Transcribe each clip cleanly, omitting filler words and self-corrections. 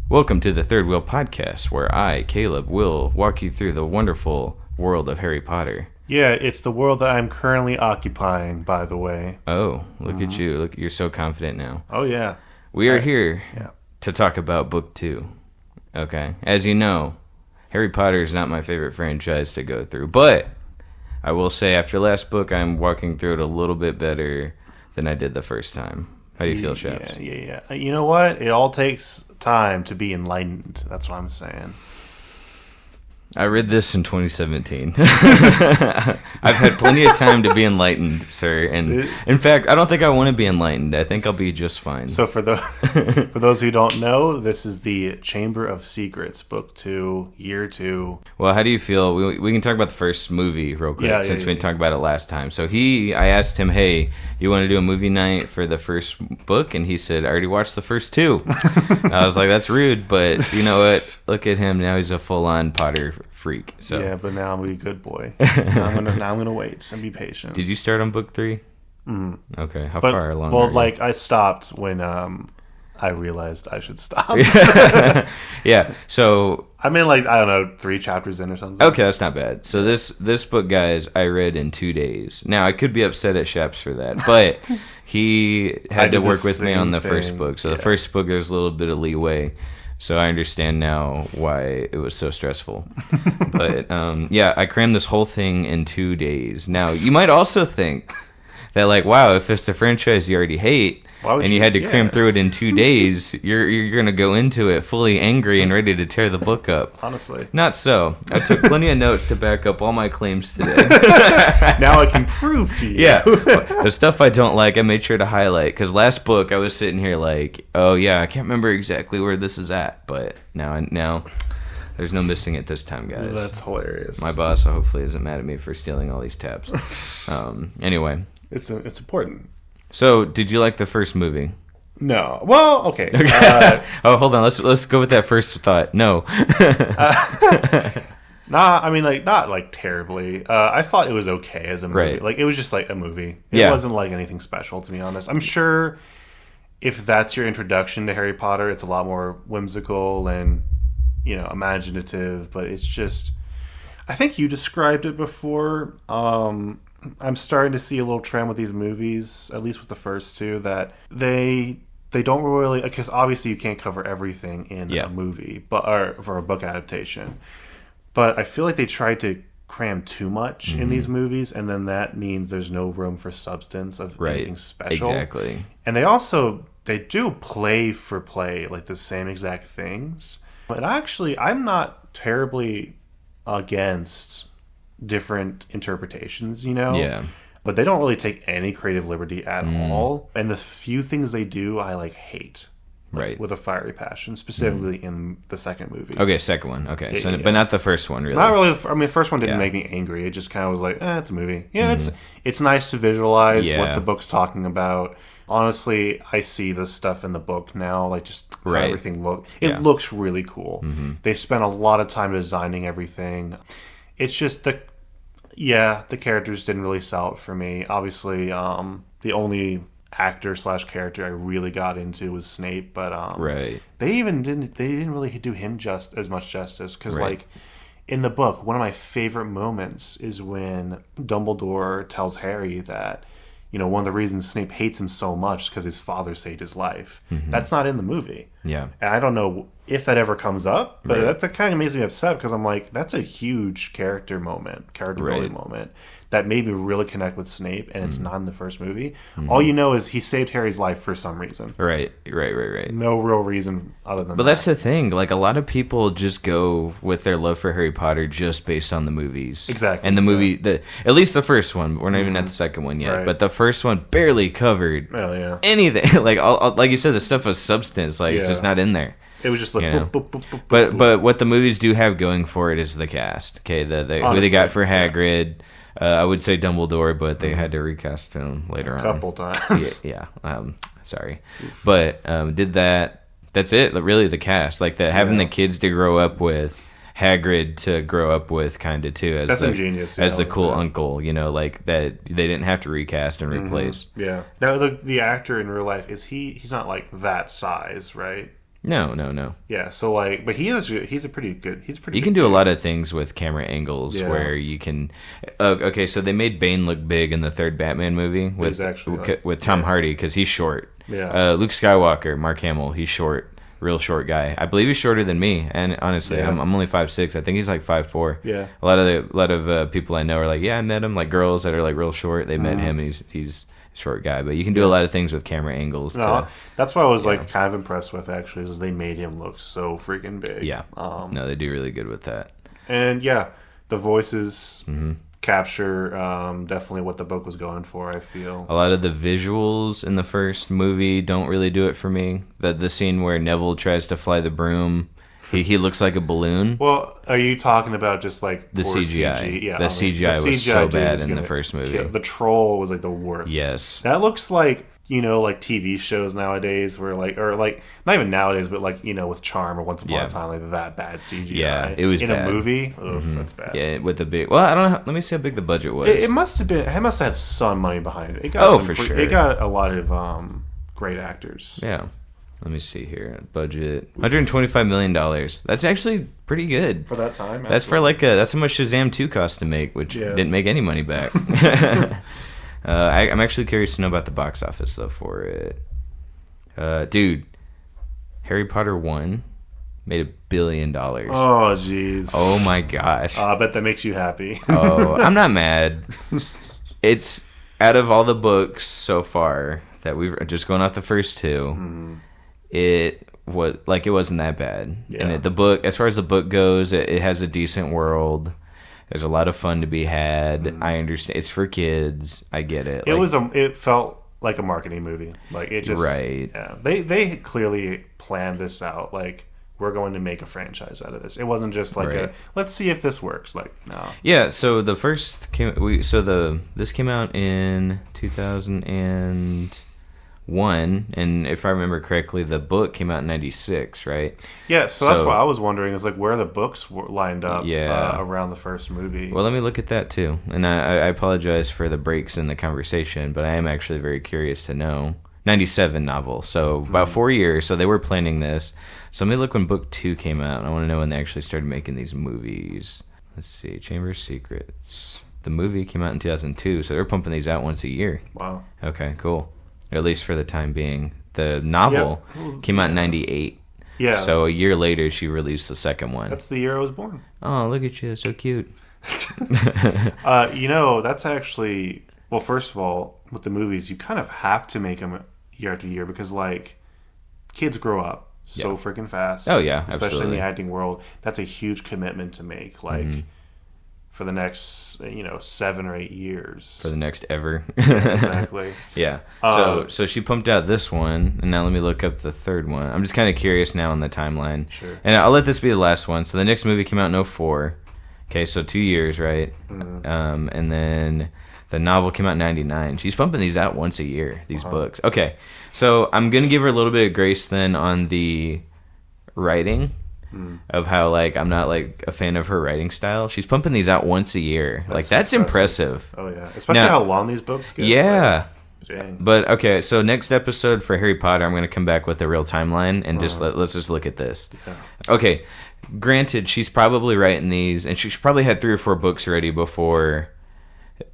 Welcome to the Third Wheel Podcast, where I, Caleb, will walk you through the wonderful world of Harry Potter. Yeah, it's the world that I'm currently occupying, by the way. Oh, look at you. Look, you're so confident now. Oh, yeah. We are here to talk about Book 2. Okay? As you know, Harry Potter is not my favorite franchise to go through, but I will say after last book, I'm walking through it a little bit better than I did the first time. How do you feel, Shaps? Yeah. You know what? It all takes time to be enlightened. That's what I'm saying. I read this in 2017. I've had plenty of time to be enlightened, sir. And in fact, I don't think I want to be enlightened. I think I'll be just fine. So for those who don't know, this is the Chamber of Secrets, Book 2, Year 2. Well, how do you feel? We can talk about the first movie real quick, since we talked about it last time. So I asked him, hey, you want to do a movie night for the first book? And he said, I already watched the first two. I was like, that's rude, but you know what? Look at him. Now he's a full-on Potter freak. So yeah, but now I'm a good boy. Now I'm gonna wait and be patient. Did you start on book 3? Okay, how far along? Well, like I stopped when I realized I should stop. Yeah. So I'm in I don't know 3 chapters in or something. Okay, that's not bad. So this book, guys, I read in 2 days. Now I could be upset at Shaps for that, but he had to work with me on the first book. So the first book, there's a little bit of leeway. So I understand now why it was so stressful. But I crammed this whole thing in 2 days. Now, you might also think that wow, if it's a franchise you already hate and you had to cram through it in 2 days, you're going to go into it fully angry and ready to tear the book up. Honestly. Not so. I took plenty of notes to back up all my claims today. Now I can prove to you. Yeah. The stuff I don't like, I made sure to highlight. Because last book, I was sitting here oh yeah, I can't remember exactly where this is at. But now there's no missing it this time, guys. That's hilarious. My boss hopefully isn't mad at me for stealing all these tabs. Anyway. It's important. So, did you like the first movie? No. Well, okay. Hold on. Let's go with that first thought. No. Nah, I mean, not terribly. I thought it was okay as a movie. Right. It was just a movie. It wasn't anything special, to be honest. I'm sure if that's your introduction to Harry Potter, it's a lot more whimsical and, imaginative. But it's just, I think you described it before. I'm starting to see a little trend with these movies, at least with the first two, that they don't really, because obviously you can't cover everything in a movie, or for a book adaptation. But I feel like they tried to cram too much in these movies, and then that means there's no room for substance of anything special. Exactly. And they do play for play, the same exact things. But actually, I'm not terribly against different interpretations, Yeah. But they don't really take any creative liberty at all. And the few things they do, I hate. Right. With a fiery passion, specifically in the second movie. Okay, second one. Okay, but not the first one, really. Not really. I mean, the first one didn't make me angry. It just kind of was it's a movie. It's nice to visualize what the book's talking about. Honestly, I see this stuff in the book now, just how everything looks. It looks really cool. They spent a lot of time designing everything. It's just the characters didn't really sell it for me. Obviously, the only actor/character I really got into was Snape, but they didn't really do him as much justice, because in the book, one of my favorite moments is when Dumbledore tells Harry that one of the reasons Snape hates him so much is because his father saved his life. That's not in the movie. Yeah. And I don't know if that ever comes up, but that kind of makes me upset, because I'm that's a huge character building moment that made me really connect with Snape, and it's not in the first movie. All you know is he saved Harry's life for some reason. Right. No real reason other than that. But that's the thing. A lot of people just go with their love for Harry Potter just based on the movies. Exactly. And the movie, at least the first one. We're not even at the second one yet. Right. But the first one barely covered anything. Like you said, the stuff was substance. It's just not in there. It was just boop, boop, boop, boop, but what the movies do have going for it is the cast. Okay, who they got for Hagrid. I would say Dumbledore, but they had to recast him later on. A couple times. Sorry. But did that. That's it, really, the cast. Having the kids to grow up with, Hagrid to grow up with, kind of, too. That's ingenious. As the cool uncle, that they didn't have to recast and replace. Yeah. Now, the actor in real life, he's not, that size, right? No. Yeah, so like, but he's a pretty good. You can do a lot of things with camera angles where you can. Okay, so they made Bane look big in the third Batman movie with Tom Hardy because he's short. Yeah. Luke Skywalker, Mark Hamill, he's short. Real short guy. I believe he's shorter than me, and honestly, I'm only 5'6". I think he's like 5'4". Yeah. A lot of people I know are like, I met him. Like girls that are like real short, they met him, and he's a short guy. But you can do a lot of things with camera angles. That's what I was like kind of impressed with actually, is they made him look so freaking big. Yeah. No, they do really good with that. And the voices. Capture definitely what the book was going for. I feel a lot of the visuals in the first movie don't really do it for me. The scene where Neville tries to fly the broom, he looks like a balloon. Well, are you talking about just like the CGI? Yeah, the CGI was so bad in the first movie. The troll was like the worst. Yes, that looks like like TV shows nowadays where or not even nowadays, but like with Charm or Once Upon a Time, like that bad CGI. Yeah, it was in bad. A movie. That's bad. Yeah, with the big. Well, I don't know. Let me see how big the budget was. It must have been. It must have some money behind it. It got for sure. It got a lot of great actors. Yeah. Let me see here. Budget $125 million. That's actually pretty good for that time. That's for that's how much Shazam 2 cost to make, which didn't make any money back. I'm actually curious to know about the box office though for it. Dude, Harry Potter 1 made $1 billion. Oh jeez. Oh my gosh. I bet that makes you happy. I'm not mad. It's out of all the books so far that we've just going off the first two. It wasn't that bad. Yeah. And the book, as far as the book goes, it has a decent world. There's a lot of fun to be had. I understand it's for kids. I get it. It felt like a marketing movie. Like it just right. Yeah. They clearly planned this out. Like we're going to make a franchise out of this. It wasn't just like let's see if this works. Like no. Yeah. So the first this came out in 2001, and if I remember correctly, the book came out in 96, right? Yeah, so that's what I was wondering, is like where the books were lined up around the first movie. Well, let me look at that too. And I apologize for the breaks in the conversation, but I am actually very curious to know. 97 novel, so about 4 years, so they were planning this. So let me look when book 2 came out. I want to know when they actually started making these movies. Let's see, Chamber of Secrets. The movie came out in 2002, so they're pumping these out once a year. Wow. Okay, cool. At least for the time being. The novel came out in 98. Yeah. So a year later, she released the second one. That's the year I was born. Oh, look at you. So cute. That's actually... Well, first of all, with the movies, you kind of have to make them year after year because, like, kids grow up so freaking fast. Oh, yeah, especially absolutely. in the acting world. That's a huge commitment to make. Like... for the next 7 or 8 years, for the next ever. Exactly. Yeah. So she pumped out this one, and now let me look up the third one. I'm just kind of curious now on the timeline. Sure. And I'll let this be the last one. So the next movie came out in 2004. Okay, so 2 years, right? And then the novel came out in 1999. She's pumping these out once a year, these books. Okay, so I'm gonna give her a little bit of grace then on the writing. Of how I'm not a fan of her writing style. She's pumping these out once a year. That's impressive. Oh yeah, especially how long these books get. Yeah. But okay, so next episode for Harry Potter, I'm going to come back with a real timeline and just let's just look at this. Yeah. Okay, granted, she's probably writing these, and she's probably had 3 or 4 books already before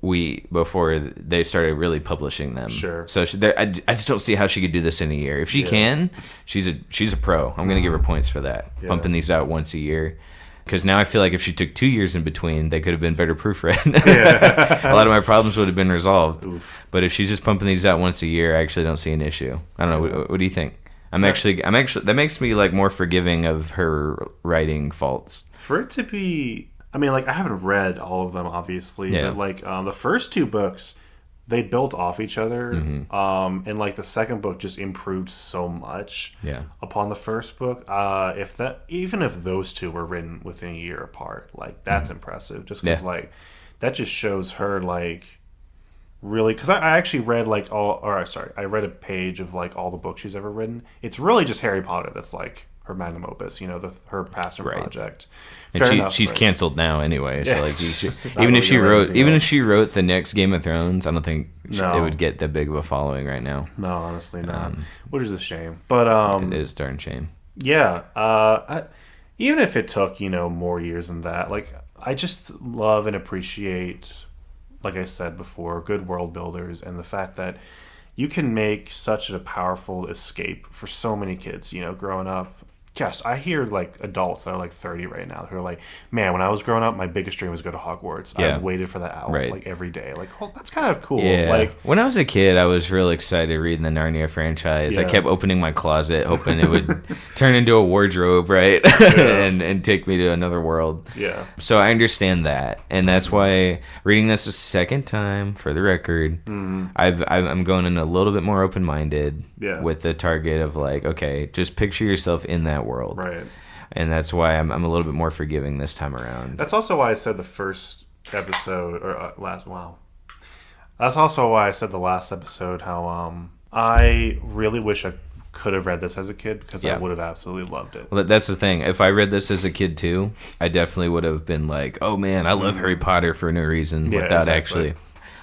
they started really publishing them. Sure. So I just don't see how she could do this in a year. If she can, she's a pro. I'm going to give her points for that. Yeah. Pumping these out once a year. Because now I feel like if she took 2 years in between, they could have been better proofread. Yeah. A lot of my problems would have been resolved. Oof. But if she's just pumping these out once a year, I actually don't see an issue. I don't know. What do you think? I'm actually that makes me more forgiving of her writing faults. For it to be, I haven't read all of them, obviously, but the first 2 books, they built off each other, and the second book just improved so much upon the first book. Even if those 2 were written within a year apart, that's impressive. Just because that just shows her really, because I actually read I read a page of all the books she's ever written. It's really just Harry Potter that's her magnum opus, her passion project. And she's canceled now anyway. So even if she wrote the next Game of Thrones, I don't think it would get that big of a following right now. No, honestly not. Which is a shame. But it is a darn shame. Yeah. Even if it took, more years than that, like, I just love and appreciate, like I said before, good world builders and the fact that you can make such a powerful escape for so many kids, growing up. Yes, I hear like adults that are like 30 right now who are like, man, when I was growing up, my biggest dream was to go to Hogwarts. I waited for that hour like every day. Like, well, that's kind of cool. Yeah. Like, when I was a kid, I was real excited reading the Narnia franchise. I kept opening my closet, hoping it would turn into a wardrobe, right? and take me to another world. Yeah. So I understand that, and that's why reading this a second time, for the record, I'm going in a little bit more open-minded with the target of like, okay, just picture yourself in that world, right? And that's why I'm a little bit more forgiving this time around. That's also why I said the first episode that's also why I said the last episode how I really wish I could have read this as a kid, because I would have absolutely loved it. Well, that's the thing. If I read this as a kid too, I definitely would have been like, oh man, I love Harry Potter for no reason, without actually.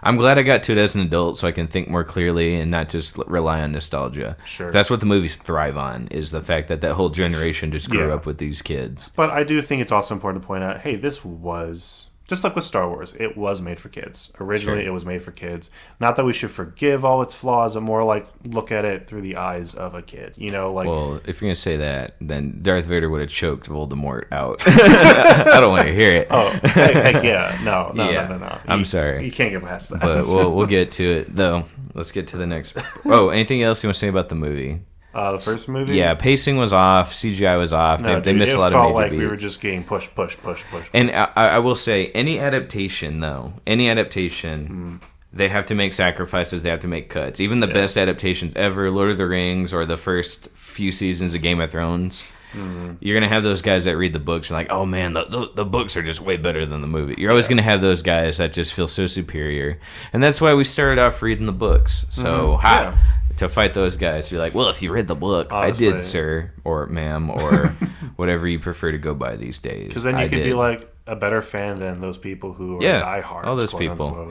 I'm glad I got to it as an adult so I can think more clearly and not just rely on nostalgia. Sure. That's what the movies thrive on, is the fact that whole generation just grew up with these kids. But I do think it's also important to point out, hey, this was, just like with Star Wars, it was made for kids. Originally, it was made for kids. Not that we should forgive all its flaws, but more like look at it through the eyes of a kid. Well, if you're going to say that, then Darth Vader would have choked Voldemort out. I don't want to hear it. Oh, heck yeah. No. I'm sorry. You can't get past that. But we'll get to it, though. Let's get to the next. Oh, anything else you want to say about the movie? The first movie? Yeah, pacing was off. CGI was off. They missed a lot of major beats. It felt like we were just getting push. And I will say, any adaptation, they have to make sacrifices. They have to make cuts. Even the best adaptations ever, Lord of the Rings or the first few seasons of Game of Thrones, you're going to have those guys that read the books and like, oh man, the books are just way better than the movie. You're always going to have those guys that just feel so superior. And that's why we started off reading the books. So, to fight those guys, you're like, well, if you read the book, honestly, I did, sir, or ma'am, or whatever you prefer to go by these days. Because then you could be like a better fan than those people who are diehards. All those people,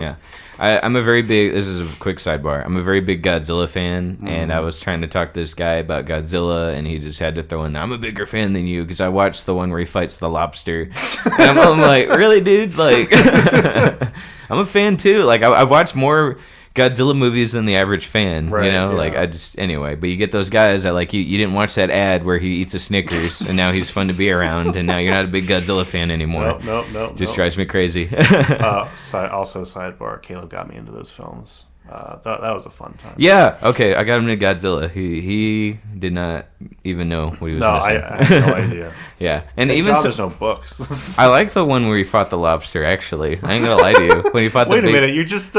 I'm a very big, this is a quick sidebar, I'm a very big Godzilla fan, and I was trying to talk to this guy about Godzilla, and he just had to throw in, I'm a bigger fan than you, because I watched the one where he fights the lobster. And I'm like, really, dude? Like, I'm a fan too. Like, I've watched more Godzilla movies than the average fan, like anyway, but you get those guys that like you didn't watch that ad where he eats a Snickers and now he's fun to be around and now you're not a big Godzilla fan anymore. No. Just drives me crazy. Also, sidebar, Caleb got me into those films. That was a fun time. Yeah, okay, I got him into Godzilla. He did not even know what he was missing. I had no idea. Yeah, and Thank God there's no books. I like the one where he fought the lobster, actually. I ain't gonna lie to you. When he fought Wait a minute, you just...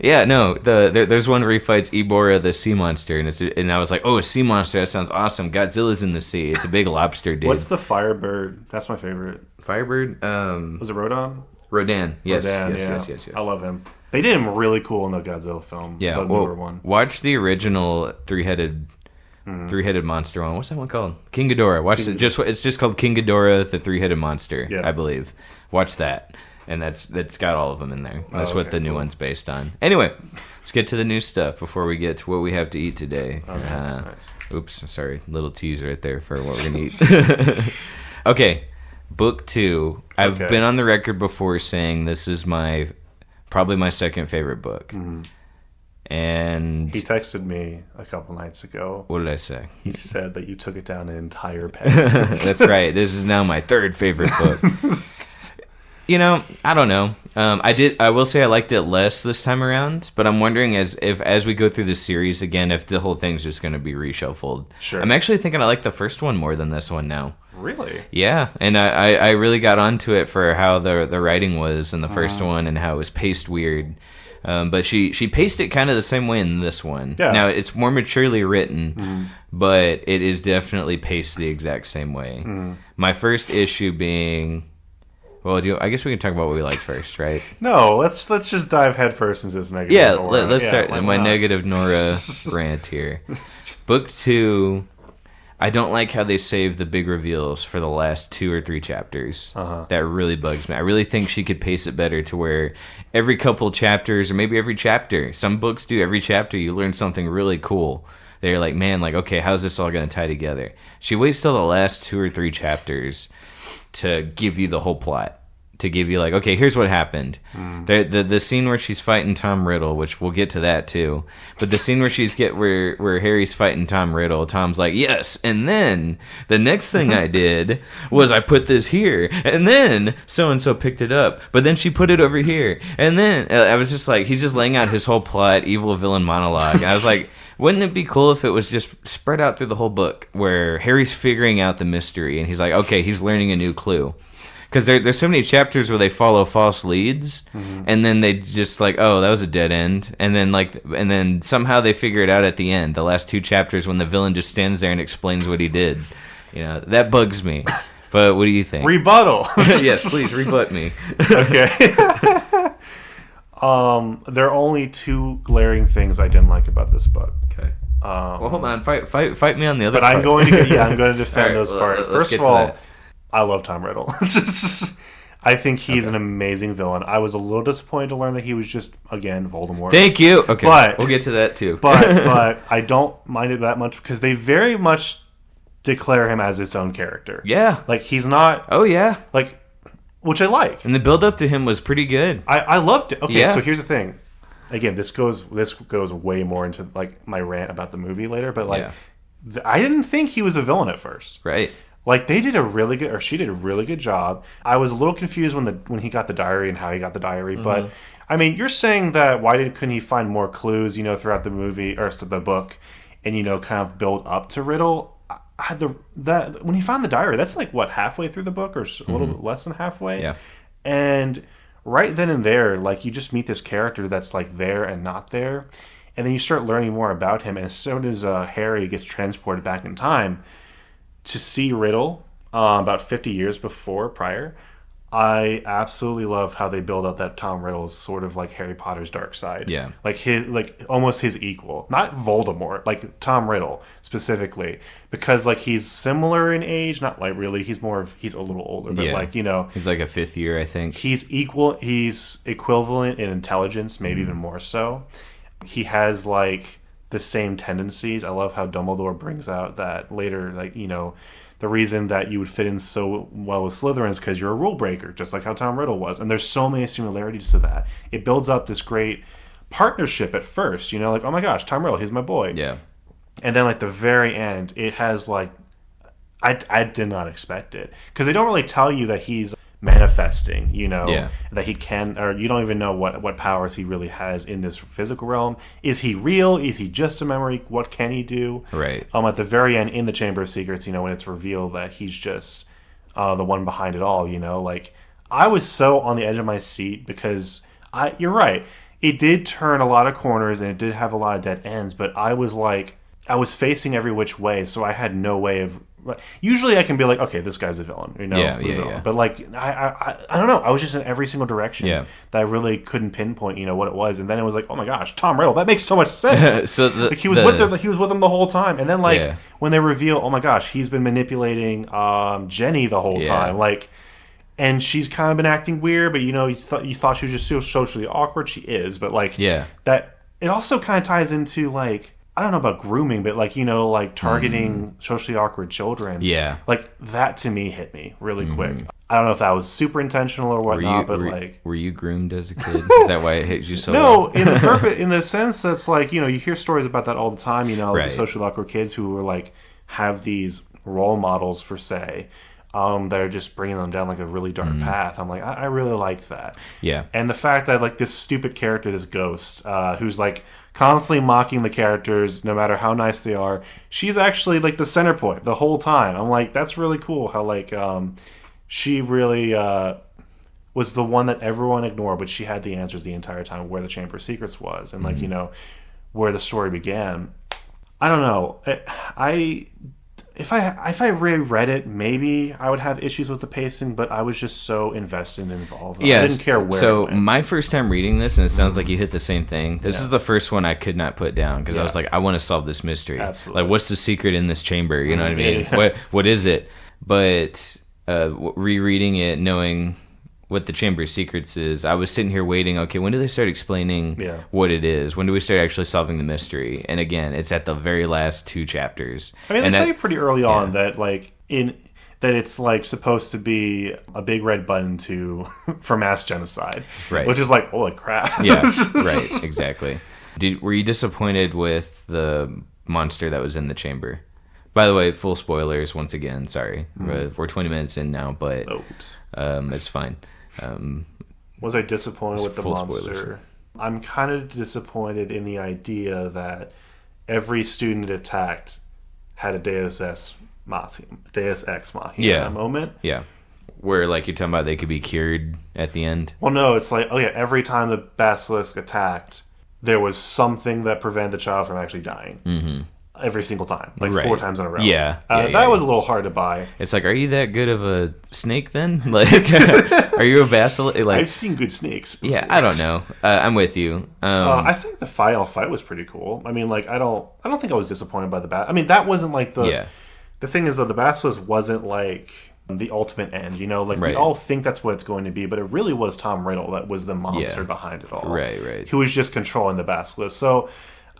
Yeah, no. There's one where he fights Ibora, the sea monster, and I was like, oh, a sea monster, that sounds awesome. Godzilla's in the sea. It's a big lobster, dude. What's the Firebird? That's my favorite. Firebird? Was it Rodan? Rodan. Yes. Yes. I love him. They did him really cool in the Godzilla film. Yeah. The newer one. Watch the original three-headed monster one. What's that one called? King Ghidorah. Watch it. It's just called King Ghidorah, the three-headed monster. I believe. Watch that. And that's got all of them in there. That's what the new one's based on. Anyway, let's get to the new stuff before we get to what we have to eat today. Nice. Oops, sorry. Little tease right there for what we're going to eat. Okay, book 2. I've been on the record before saying this is probably my second favorite book. And he texted me a couple nights ago. What did I say? He said that you took it down an entire page. That's right. This is now my third favorite book. I don't know. I will say I liked it less this time around, but I'm wondering as we go through the series again, if the whole thing's just going to be reshuffled. Sure. I'm actually thinking I like the first one more than this one now. Really? Yeah, and I really got onto it for how the writing was in the first one and how it was paced weird. But she paced it kind of the same way in this one. Yeah. Now, it's more maturely written, but it is definitely paced the exact same way. My first issue being... Well, I guess we can talk about what we liked first, right? No, let's just dive headfirst into this negative. Yeah, let's start my negative Nora rant here. Book 2, I don't like how they save the big reveals for the last 2 or 3 chapters. That really bugs me. I really think she could pace it better to where every couple chapters, or maybe every chapter, some books do every chapter, you learn something really cool they're like, man, like, okay, how's this all going to tie together? She waits till the last 2 or 3 chapters to give you the whole plot. To give you like, okay, here's what happened. The scene where she's fighting Tom Riddle, which we'll get to that too. But the scene where Harry's fighting Tom Riddle, Tom's like, yes, and then the next thing I did was I put this here, and then so and so picked it up, but then she put it over here, and then I was just like, he's just laying out his whole plot, evil villain monologue, and I was like, wouldn't it be cool if it was just spread out through the whole book, where Harry's figuring out the mystery, and he's like, okay, he's learning a new clue. Because there's so many chapters where they follow false leads, and then they just like, oh, that was a dead end, and then somehow they figure it out at the end. The last 2 chapters when the villain just stands there and explains what he did, that bugs me. But what do you think? Rebuttal. Yes, please rebut me. Okay. There are only 2 glaring things I didn't like about this book. Okay. Well, hold on. Fight me on the other. But part. I'm going to defend those parts. First of all. I love Tom Riddle. I think he's an amazing villain. I was a little disappointed to learn that he was just, again, Voldemort. Thank you. Okay, but we'll get to that too. but I don't mind it that much because they very much declare him as its own character. Yeah. Like, he's not... Oh, yeah. Like, which I like. And the build-up to him was pretty good. I loved it. Okay, so here's the thing. Again, this goes way more into, like, my rant about the movie later, but, like, I didn't think he was a villain at first. Right. Like, she did a really good job. I was a little confused when he got the diary and how he got the diary, but I mean, you're saying that couldn't he find more clues, throughout the movie or the book, and kind of build up to Riddle? When he found the diary, that's like what, halfway through the book or a little bit less than halfway. Yeah, and right then and there, like, you just meet this character that's like there and not there, and then you start learning more about him. And as soon as Harry gets transported back in time to see Riddle about 50 years prior, I absolutely love how they build up that Tom Riddle is sort of like Harry Potter's dark side. Yeah. Like almost his equal. Not Voldemort, like Tom Riddle specifically. Because like he's similar in age, not like really, he's a little older, but he's like a 5th year, I think. He's equivalent in intelligence, maybe even more so. He has like the same tendencies. I love how Dumbledore brings out that later, like, the reason that you would fit in so well with Slytherin is because you're a rule breaker, just like how Tom Riddle was. And there's so many similarities to that. It builds up this great partnership at first, like, oh my gosh, Tom Riddle, he's my boy. Yeah. And then like the very end, it has like, I did not expect it. Because they don't really tell you that he's manifesting, that he can, or you don't even know what powers he really has in this physical realm. Is he real? Is he just a memory? What can he do? Right. At the very end, in the Chamber of Secrets, when it's revealed that he's just the one behind it all, like, I was so on the edge of my seat because you're right. It did turn a lot of corners and it did have a lot of dead ends, but I was facing every which way, so I had no way of. Usually I can be like, okay, this guy's a villain, Yeah. But like, I don't know. I was just in every single direction that I really couldn't pinpoint, what it was. And then it was like, oh my gosh, Tom Riddle, that makes so much sense. So he was with them the whole time. And then like when they reveal, oh my gosh, he's been manipulating Jenny the whole time, like, and she's kind of been acting weird, but you thought she was just so socially awkward. She is, but like, that it also kind of ties into like. I don't know about grooming, but like, like targeting socially awkward children. Yeah. Like that to me hit me really quick. I don't know if that was super intentional or whatnot, were you groomed as a kid? Is that why it hit you so well? No, in the sense that's like, you hear stories about that all the time, right. The socially awkward kids who are like, have these role models for say, that are just bringing them down like a really dark path. I'm like, I really liked that. Yeah. And the fact that like this stupid character, this ghost, who's like, constantly mocking the characters, no matter how nice they are. She's actually like the center point the whole time. I'm like, that's really cool. How like she really was the one that everyone ignored, but she had the answers the entire time. Where the Chamber of Secrets was, and like where the story began. I don't know. If I reread it, maybe I would have issues with the pacing, but I was just so invested and involved. Yeah, I didn't care where so it went. My first time reading this, and it sounds like you hit the same thing, this is the first one I could not put down, because I was like, I want to solve this mystery. Absolutely. Like, what's the secret in this chamber? You know what I mean? What is it? But rereading it, knowing what the Chamber of Secrets is, I was sitting here waiting, okay, when do they start explaining what it is? When do we start actually solving the mystery? And again, it's at the very last 2 chapters. I mean, they tell you pretty early on that, like, that it's, like, supposed to be a big red button for mass genocide. Right. Which is like, holy crap. Yeah, right, exactly. Were you disappointed with the monster that was in the chamber? By the way, full spoilers once again. Sorry, we're 20 minutes in now, but it's fine. Was I disappointed with the monster? Spoilers. I'm kind of disappointed in the idea that every student attacked had a Deus Ex Machina moment. Yeah. Where, like, you're talking about they could be cured at the end? Well, no, it's like, every time the basilisk attacked, there was something that prevented the child from actually dying. Mm-hmm. Every single time. Like 4 times in a row. Yeah. That was a little hard to buy. It's like, are you that good of a snake then? Like, are you a basilisk? Like, I've seen good snakes before. Yeah, I don't know. I'm with you. I think the final fight was pretty cool. I mean, like, I don't think I was disappointed by the bat. I mean, that wasn't like the... Yeah. The thing is, though, the basilisk wasn't like the ultimate end, you know? Like, we all think that's what it's going to be, but it really was Tom Riddle that was the monster behind it all. Right. Who was just controlling the basilisk. So,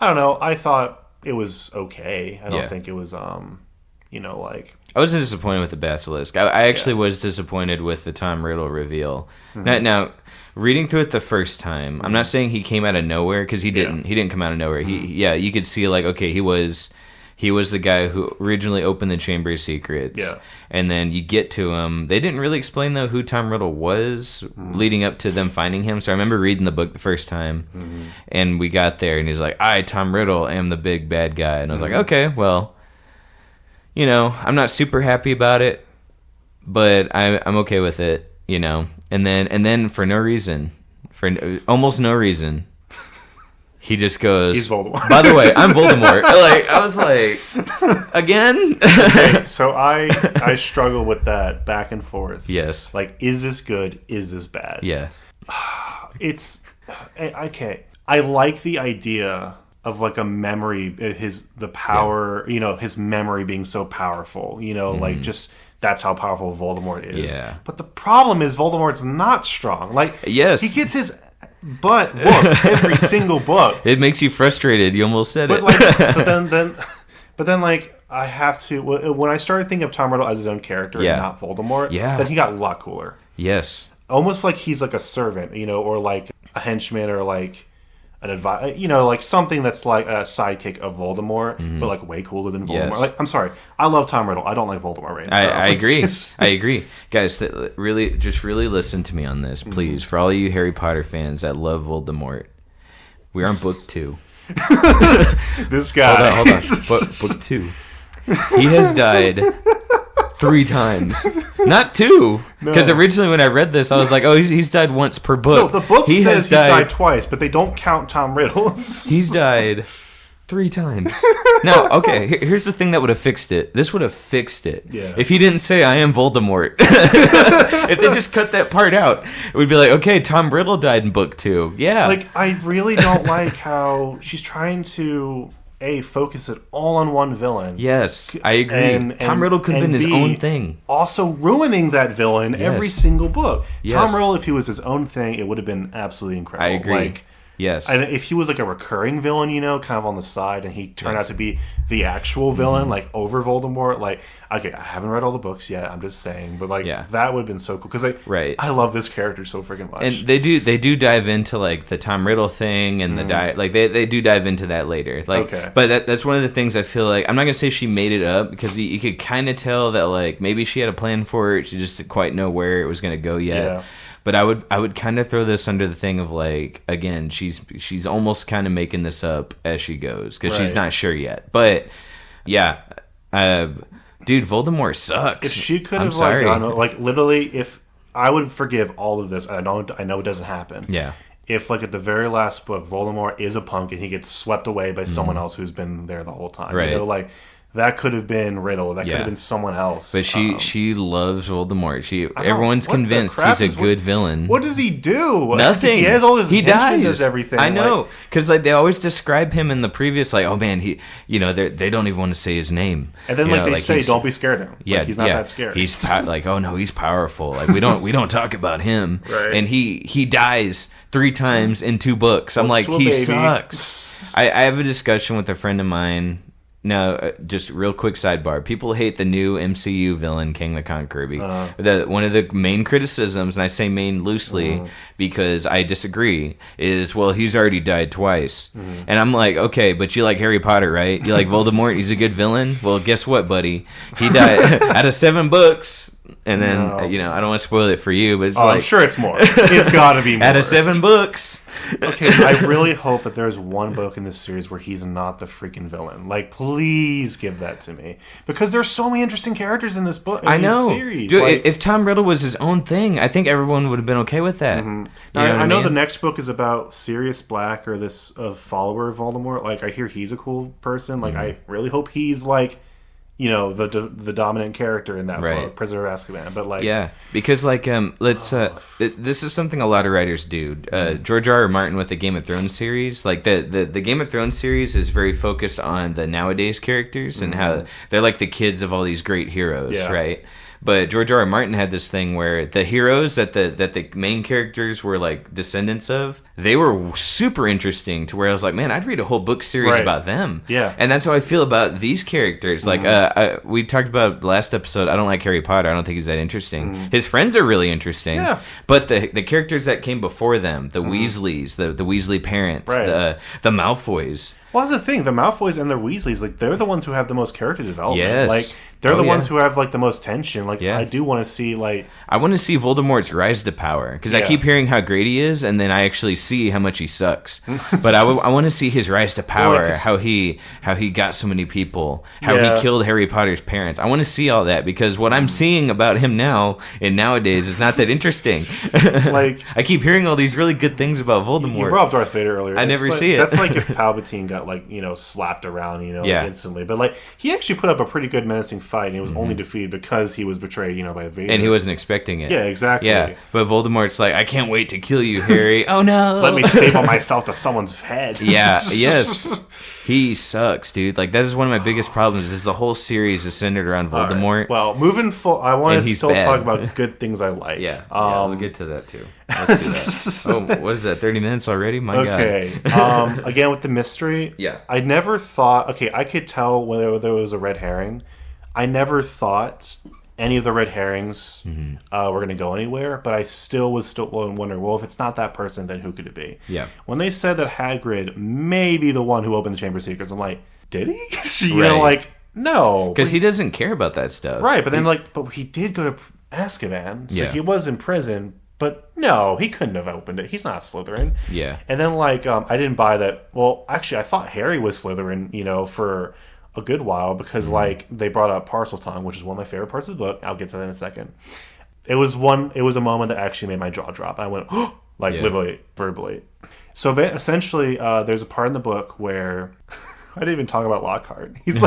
I don't know. I thought it was okay. I don't think it was, like... I wasn't disappointed with the basilisk. I actually was disappointed with the Tom Riddle reveal. Mm-hmm. Now, reading through it the first time, I'm not saying he came out of nowhere, because he didn't. Yeah. He didn't come out of nowhere. Mm-hmm. You could see, like, okay, he was the guy who originally opened the Chamber of Secrets. Yeah. And then you get to him. They didn't really explain, though, who Tom Riddle was leading up to them finding him. So I remember reading the book the first time, and we got there, and he's like, I, Tom Riddle, am the big bad guy. And I was like, okay, well, you know, I'm not super happy about it, but I'm okay with it, you know. And then for no reason, almost no reason, he just goes, he's Voldemort. By the way, I'm Voldemort. Like, I was like, again? Okay, so I struggle with that back and forth. Yes. Like, is this good? Is this bad? Yeah. It's okay. I like the idea of, like, a memory, the power, you know, his memory being so powerful, you know, like, just that's how powerful Voldemort is. Yeah. But the problem is Voldemort's not strong. Like, yes, he gets his butt whooped every single book. It makes you frustrated. You almost said it. Like, but then, like, I have to, when I started thinking of Tom Riddle as his own character and not Voldemort, then he got a lot cooler. Yes. Almost like he's like a servant, you know, or like a henchman, or like an advisor, you know, like something that's like a sidekick of Voldemort, but like way cooler than Voldemort. Yes. Like, I'm sorry, I love Tom Riddle. I don't like Voldemort right now. I agree. I agree, guys. Really listen to me on this, please. For all you Harry Potter fans that love Voldemort, we're on book 2. This guy. Hold on. Book 2. He has died 3 times, not 2. Because originally when I read this, I was like, "Oh, he's died once per book." No, the book says he's died twice, but they don't count Tom Riddle. He's died 3 times. Now, okay, here's the thing that would have fixed it. This would have fixed it. Yeah. If he didn't say, I am Voldemort. If they just cut that part out, it would be like, okay, Tom Riddle died in book 2. Yeah. Like, I really don't like how she's trying to... focus it all on one villain. Yes, I agree. Tom Riddle could have been his own thing. Also ruining that villain every single book. Yes. Tom Riddle, if he was his own thing, it would have been absolutely incredible. I agree. Like, yes. And if he was like a recurring villain, you know, kind of on the side, and he turned out to be the actual villain, like over Voldemort, like, okay, I haven't read all the books yet, I'm just saying, but like, that would have been so cool, because I love this character so freaking much. And they do dive into like the Tom Riddle thing, and like they do dive into that later. Like, but that's one of the things I feel like, I'm not gonna say she made it up, because you could kind of tell that like maybe she had a plan for it, she just didn't quite know where it was gonna go yet. Yeah. But I would kind of throw this under the thing of like, again, she's almost kind of making this up as she goes, because she's not sure yet. But yeah, dude, Voldemort sucks. If she could have like literally, if I would forgive all of this, I know it doesn't happen. Yeah. If like at the very last book, Voldemort is a punk and he gets swept away by someone else who's been there the whole time. Right. You know, like that could have been Riddle. That could have been someone else. But she loves Voldemort. Everyone's convinced he's a good villain. What does he do? Nothing. He has all his henchmen, dies. Does everything. I know, because like they always describe him in the previous, like, oh man, he, they don't even want to say his name. And then they say, don't be scared of him. Yeah, like, he's not that scared. He's like, oh no, he's powerful. Like we don't talk about him. Right. And he dies 3 times in 2 books. I'm like, he sucks. I have a discussion with a friend of mine. Now, just real quick sidebar. People hate the new MCU villain, King the Conqueror. One of the main criticisms, and I say main loosely because I disagree, is, well, he's already died twice. And I'm like, okay, but you like Harry Potter, right? You like Voldemort? He's a good villain? Well, guess what, buddy? He died out of 7 books. And then, I don't want to spoil it for you, but it's I'm sure it's more. It's got to be more. Out of 7 books. Okay, I really hope that there's one book in this series where he's not the freaking villain. Like, please give that to me. Because there's so many interesting characters in this book, in this series. Dude, like, if Tom Riddle was his own thing, I think everyone would have been okay with that. I know the next book is about Sirius Black, or this follower of Voldemort. Like, I hear he's a cool person. Like, I really hope he's, like, the dominant character in that book, Prisoner of Azkaban. But like, because like this is something a lot of writers do. George R. R. Martin with the Game of Thrones series, like the Game of Thrones series is very focused on the nowadays characters and how they're like the kids of all these great heroes, right? But George R. R. Martin had this thing where the heroes that the main characters were like descendants of, they were super interesting to where I was like, man, I'd read a whole book series about them. Yeah. And that's how I feel about these characters. Like, we talked about last episode, I don't like Harry Potter. I don't think he's that interesting. His friends are really interesting. Yeah. But the characters that came before them, the Weasleys, the Weasley parents, the Malfoys. Well, that's the thing. The Malfoys and the Weasleys, like, they're the ones who have the most character development. Yes. Like, they're the ones who have, like, the most tension. Like, I do want to see, like... I want to see Voldemort's rise to power. Because I keep hearing how great he is, and then I actually see how much he sucks. But I want to see his rise to power, how he got so many people, how he killed Harry Potter's parents. I want to see all that, because what I'm seeing about him now, and nowadays, is not that interesting. Like, I keep hearing all these really good things about Voldemort. You brought up Darth Vader earlier. I never see it. That's like if Palpatine got, like, slapped around, instantly. But, like, he actually put up a pretty good menacing fight, and he was only defeated because he was betrayed, by Vader. And he wasn't expecting it. Yeah, exactly. Yeah, but Voldemort's like, I can't wait to kill you, Harry. Oh, no. Let me staple myself to someone's head. Yeah, yes. He sucks, dude. Like, that is one of my biggest problems, is the whole series is centered around Voldemort. Right. Well, moving forward, I want to still talk about good things I like. Yeah, we'll get to that, too. Let's do that. What is that, 30 minutes already? My God. Okay. Again, with the mystery, I never thought... Okay, I could tell whether there was a red herring. I never thought any of the red herrings were going to go anywhere, but I still was wondering, well, if it's not that person, then who could it be? Yeah. When they said that Hagrid may be the one who opened the Chamber of Secrets, I'm like, did he? Like, no. Because he doesn't care about that stuff. Right, but then, but he did go to Azkaban, so he was in prison, but no, he couldn't have opened it. He's not Slytherin. Yeah. And then, I didn't buy that. Well, actually, I thought Harry was Slytherin, for a good while, because they brought up Parseltongue, which is one of my favorite parts of the book. I'll get to that in a second. It was a moment that actually made my jaw drop. I went, oh, literally, verbally. So essentially, there's a part in the book where I didn't even talk about Lockhart. He's he's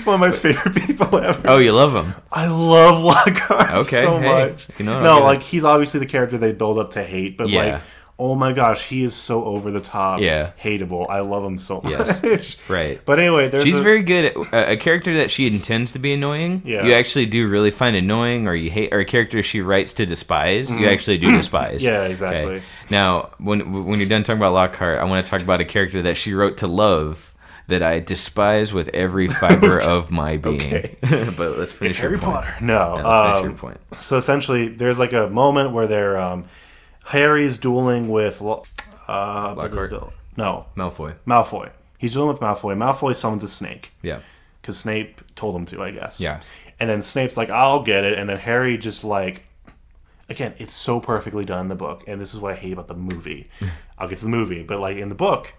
one of my favorite people ever. Oh, you love him? I love Lockhart so much. He's obviously the character they build up to hate, but oh my gosh, he is so over the top, hateable. I love him so much. Yes, right. But anyway, she's very good at a character that she intends to be annoying. Yeah. You actually do really find annoying, or you hate, or a character she writes to despise. You actually do despise. Yeah, exactly. Okay? Now, when you're done talking about Lockhart, I want to talk about a character that she wrote to love, that I despise with every fiber of my being. Okay. But let's finish your Harry point. Potter. No, let's finish your point. So essentially, there's a moment where they're Harry's dueling with Lockhart. No, Malfoy. He's dueling with Malfoy. Malfoy summons a snake. Yeah, because Snape told him to, I guess. Yeah, and then Snape's like, "I'll get it," and then Harry just again, it's so perfectly done in the book, and this is what I hate about the movie. I'll get to the movie, but in the book,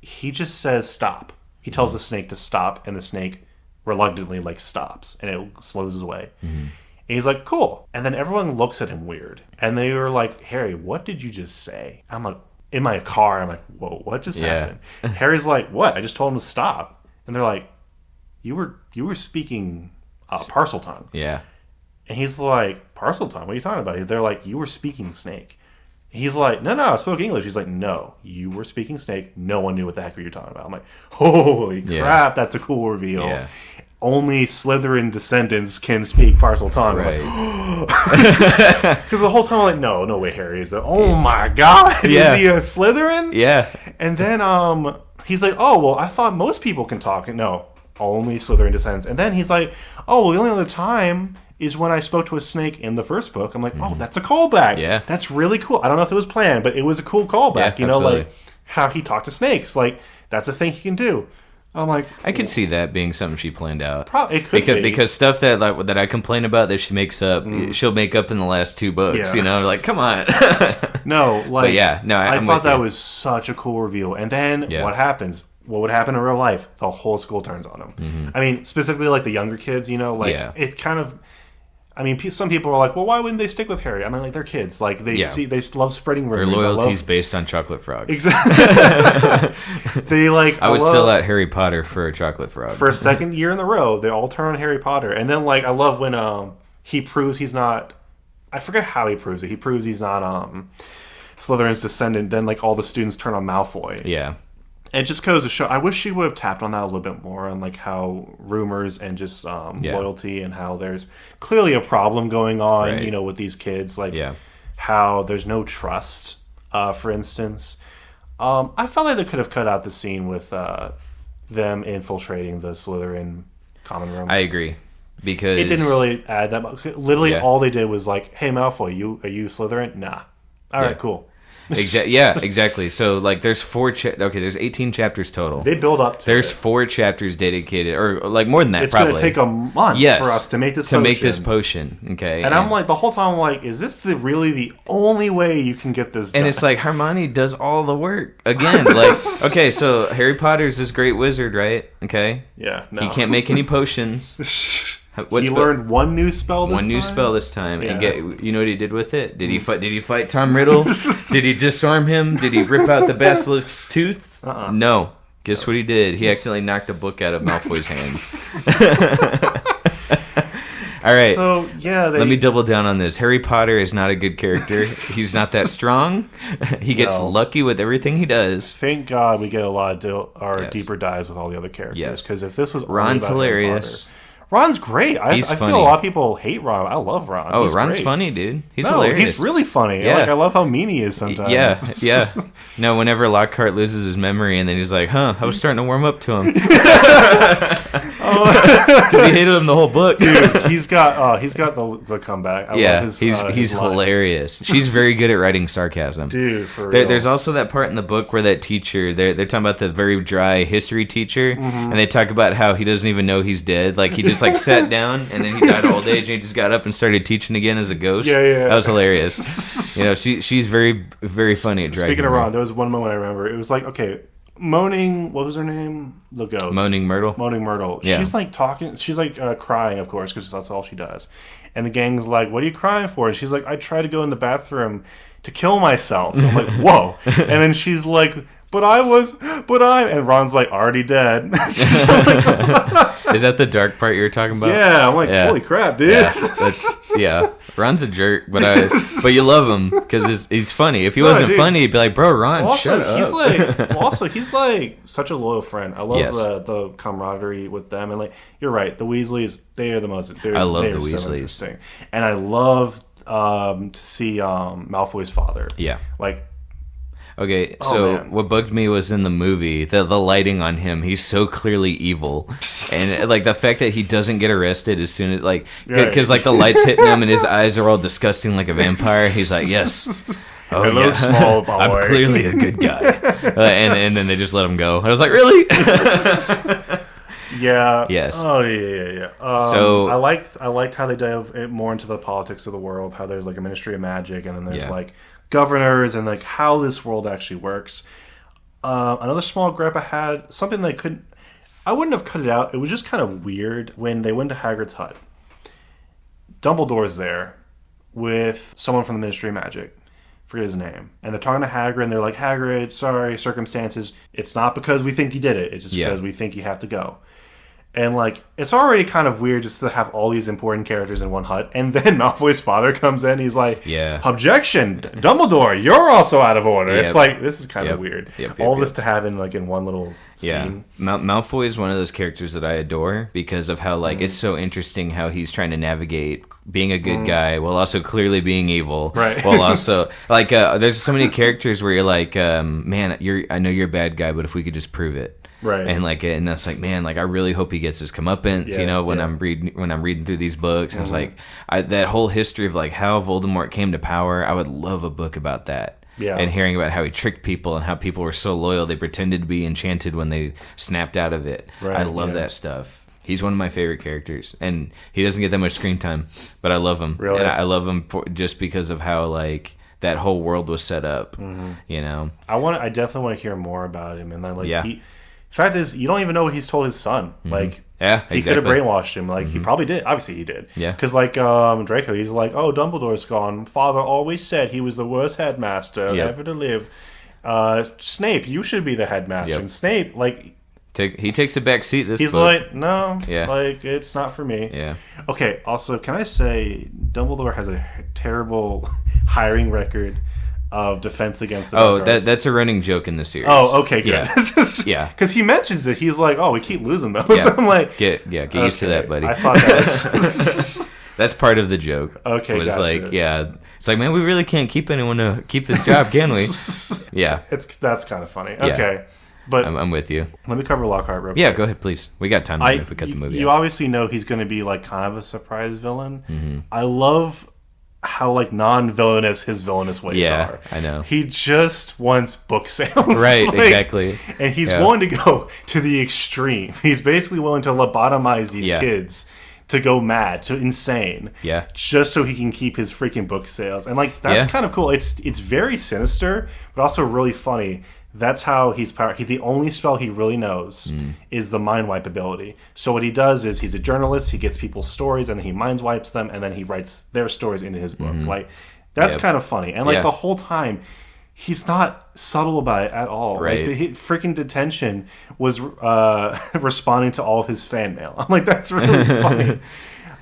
he just says stop. He tells the snake to stop, and the snake reluctantly stops, and it slows his way. And he's like, cool. And then everyone looks at him weird. And they were like, Harry, what did you just say? I'm like, in my car, I'm like, whoa, what just happened? Harry's like, what? I just told him to stop. And they're like, you were speaking parcel tongue. Yeah. And he's like, parcel tongue? What are you talking about? They're like, you were speaking snake. He's like, no, I spoke English. He's like, no, you were speaking snake. No one knew what the heck you were talking about. I'm like, holy crap, that's a cool reveal. Yeah. Only Slytherin descendants can speak parcel tongue. Right. Because the whole time I'm like, no way, Harry. He's like, oh my god, is he a Slytherin? Yeah. And then he's like, oh, well, I thought most people can talk. No, only Slytherin descendants. And then he's like, oh, well, the only other time is when I spoke to a snake in the first book. I'm like, oh, that's a callback. Yeah. That's really cool. I don't know if it was planned, but it was a cool callback. Yeah, like how he talked to snakes. Like, that's a thing he can do. I'm like, I could see that being something she planned out. Probably it could be. Because stuff that I complain about that she makes up, she'll make up in the last 2 books. Yeah. Like, come on. No, like, I thought that you. was such a cool reveal. And then what happens? What would happen in real life? The whole school turns on him. Mm-hmm. I mean, specifically like the younger kids. It kind of. I mean, some people are like, well, why wouldn't they stick with Harry? I mean, like, they're kids. Like, they love spreading rumors. Their loyalty's based on chocolate frogs. Exactly. I would sell out Harry Potter for a chocolate frog. For a second year in a row, they all turn on Harry Potter. And then, like, I love when he proves he's not... I forget how he proves it. He proves he's not Slytherin's descendant. Then, like, all the students turn on Malfoy. Yeah. And it just goes to show, I wish she would have tapped on that a little bit more, on like how rumors and just loyalty, and how there's clearly a problem going on, with these kids, like how there's no trust, for instance. I felt like they could have cut out the scene with them infiltrating the Slytherin common room. I agree. Because it didn't really add that much. Literally all they did was like, hey Malfoy, are you Slytherin? Nah. All right, cool. Exactly. So, like, there's 18 chapters total. They build up to There's 4 chapters dedicated, or, like, more than that, it's probably. It's going to take a month for us to make this potion. Okay. And I'm like, the whole time, I'm like, is this really the only way you can get this done? And it's like, Hermione does all the work. Again, like, okay, so Harry Potter's this great wizard, right? Okay? Yeah, no. He can't make any potions. He learned one new spell this time. Yeah. And you know what he did with it? Did he fight Tom Riddle? Did he disarm him? Did he rip out the basilisk's tooth? No. Guess what he did? He accidentally knocked a book out of Malfoy's hand. All right. So, let me double down on this. Harry Potter is not a good character. He's not that strong. He gets lucky with everything he does. Thank God we get a lot of deeper dives with all the other characters. Because if this was Ron's hilarious. Ron's great. I feel a lot of people hate Ron. I love Ron. Oh, Ron's great. Funny, dude. He's hilarious. He's really funny. Yeah. Like, I love how mean he is sometimes. Yeah. No, whenever Lockhart loses his memory, and then he's like, I was starting to warm up to him. Because he hated him the whole book. Dude, he's got the comeback. I love he's hilarious. She's very good at writing sarcasm. Dude, for real. There's also that part in the book where that teacher, they're talking about the very dry history teacher, and they talk about how he doesn't even know he's dead. Like, he just like sat down and then he died of old age and he just got up and started teaching again as a ghost. Yeah. That was hilarious. She's very, very funny at dragging. Speaking of Ron, there was one moment I remember. It was like, okay, Moaning, what was her name? The ghost. Moaning Myrtle. Yeah. She's like talking, she's like crying, of course, because that's all she does. And the gang's like, what are you crying for? And she's like, I tried to go in the bathroom to kill myself. I'm like, whoa. And then she's like, and Ron's like, already dead. Is that the dark part you're talking about? Yeah, I'm like, holy crap, dude. Yeah, Ron's a jerk, but you love him because he's funny. If he wasn't funny, you'd be like, bro, Ron, shut up. He's like such a loyal friend. I love the camaraderie with them, and like, you're right, the Weasleys, they are the most. I love the Weasleys, so interesting. And I love to see Malfoy's father. Yeah, like. Okay, so what bugged me was in the movie, the lighting on him. He's so clearly evil. And, like, the fact that he doesn't get arrested as soon as, like, because, like, the light's hitting him and his eyes are all disgusting like a vampire. He's like, yes. Oh, hello, small boy. I'm clearly a good guy. And then they just let him go. I was like, really? Yeah. Yes. Oh, yeah. So I liked how they dove more into the politics of the world, how there's, like, a Ministry of Magic, and then there's, like, governors and like how this world actually works. Another small gripe I had, something that I wouldn't have cut it out. It was just kind of weird when they went to Hagrid's hut. Dumbledore's there with someone from the Ministry of Magic. forget his name. And they're talking to Hagrid, and they're like, Hagrid, sorry, circumstances. It's not because we think you did it. It's just because we think you have to go. And, like, it's already kind of weird just to have all these important characters in one hut. And then Malfoy's father comes in. He's like, objection, Dumbledore, you're also out of order. It's like, this is kind of weird. All this to have in, like, in one little scene. Malfoy is one of those characters that I adore because of how, like, it's so interesting how he's trying to navigate being a good guy while also clearly being evil. Right. While also, like, there's so many characters where you're like, man, I know you're a bad guy, but if we could just prove it. Right. And like, and that's like, man, like I really hope he gets his comeuppance, when I'm reading through these books. And it's like that whole history of like how Voldemort came to power. I would love a book about that. Yeah. And hearing about how he tricked people and how people were so loyal they pretended to be enchanted when they snapped out of it. Right. I love that stuff. He's one of my favorite characters, and he doesn't get that much screen time, but I love him. Really? And I love him just because of how like that whole world was set up. You know, I definitely want to hear more about him, and then like the fact is, you don't even know what he's told his son. Like, he could have brainwashed him. Like, he probably did. Obviously, he did. Yeah. Because, like, Draco, he's like, oh, Dumbledore's gone. Father always said he was the worst headmaster ever to live. Snape, you should be the headmaster. Yep. And Snape, like... he takes a back seat this He's book. like, no, like, it's not for me. Yeah. Okay, also, can I say, Dumbledore has a terrible hiring record of defense against the dark arts. That's a running joke in the series. Oh, okay, good. Yeah. Because he mentions it. He's like, oh, we keep losing those. Yeah. I'm like... Get used to that, buddy. I thought that was... That's part of the joke. Okay, was gotcha. like, it's like, man, we really can't keep anyone to keep this job, can we? Yeah. That's kind of funny. Okay. But I'm with you. Let me cover Lockhart real quick. Yeah, go ahead, please. We got time if we cut the movie You out. obviously know he's going to be like kind of a surprise villain. I love how like non-villainous his villainous ways are. I know. He just wants book sales. Right, like, exactly. And he's willing to go to the extreme. He's basically willing to lobotomize these kids to go mad, to insane. Yeah. Just so he can keep his freaking book sales. And like that's kind of cool. It's very sinister, but also really funny. That's how he's powered. The only spell he really knows is the mind wipe ability. So what he does is he's a journalist. He gets people's stories and then he mind wipes them and then he writes their stories into his book. Like that's kind of funny. And like the whole time, he's not subtle about it at all. Right. Like the freaking detention was responding to all of his fan mail. I'm like, that's really funny.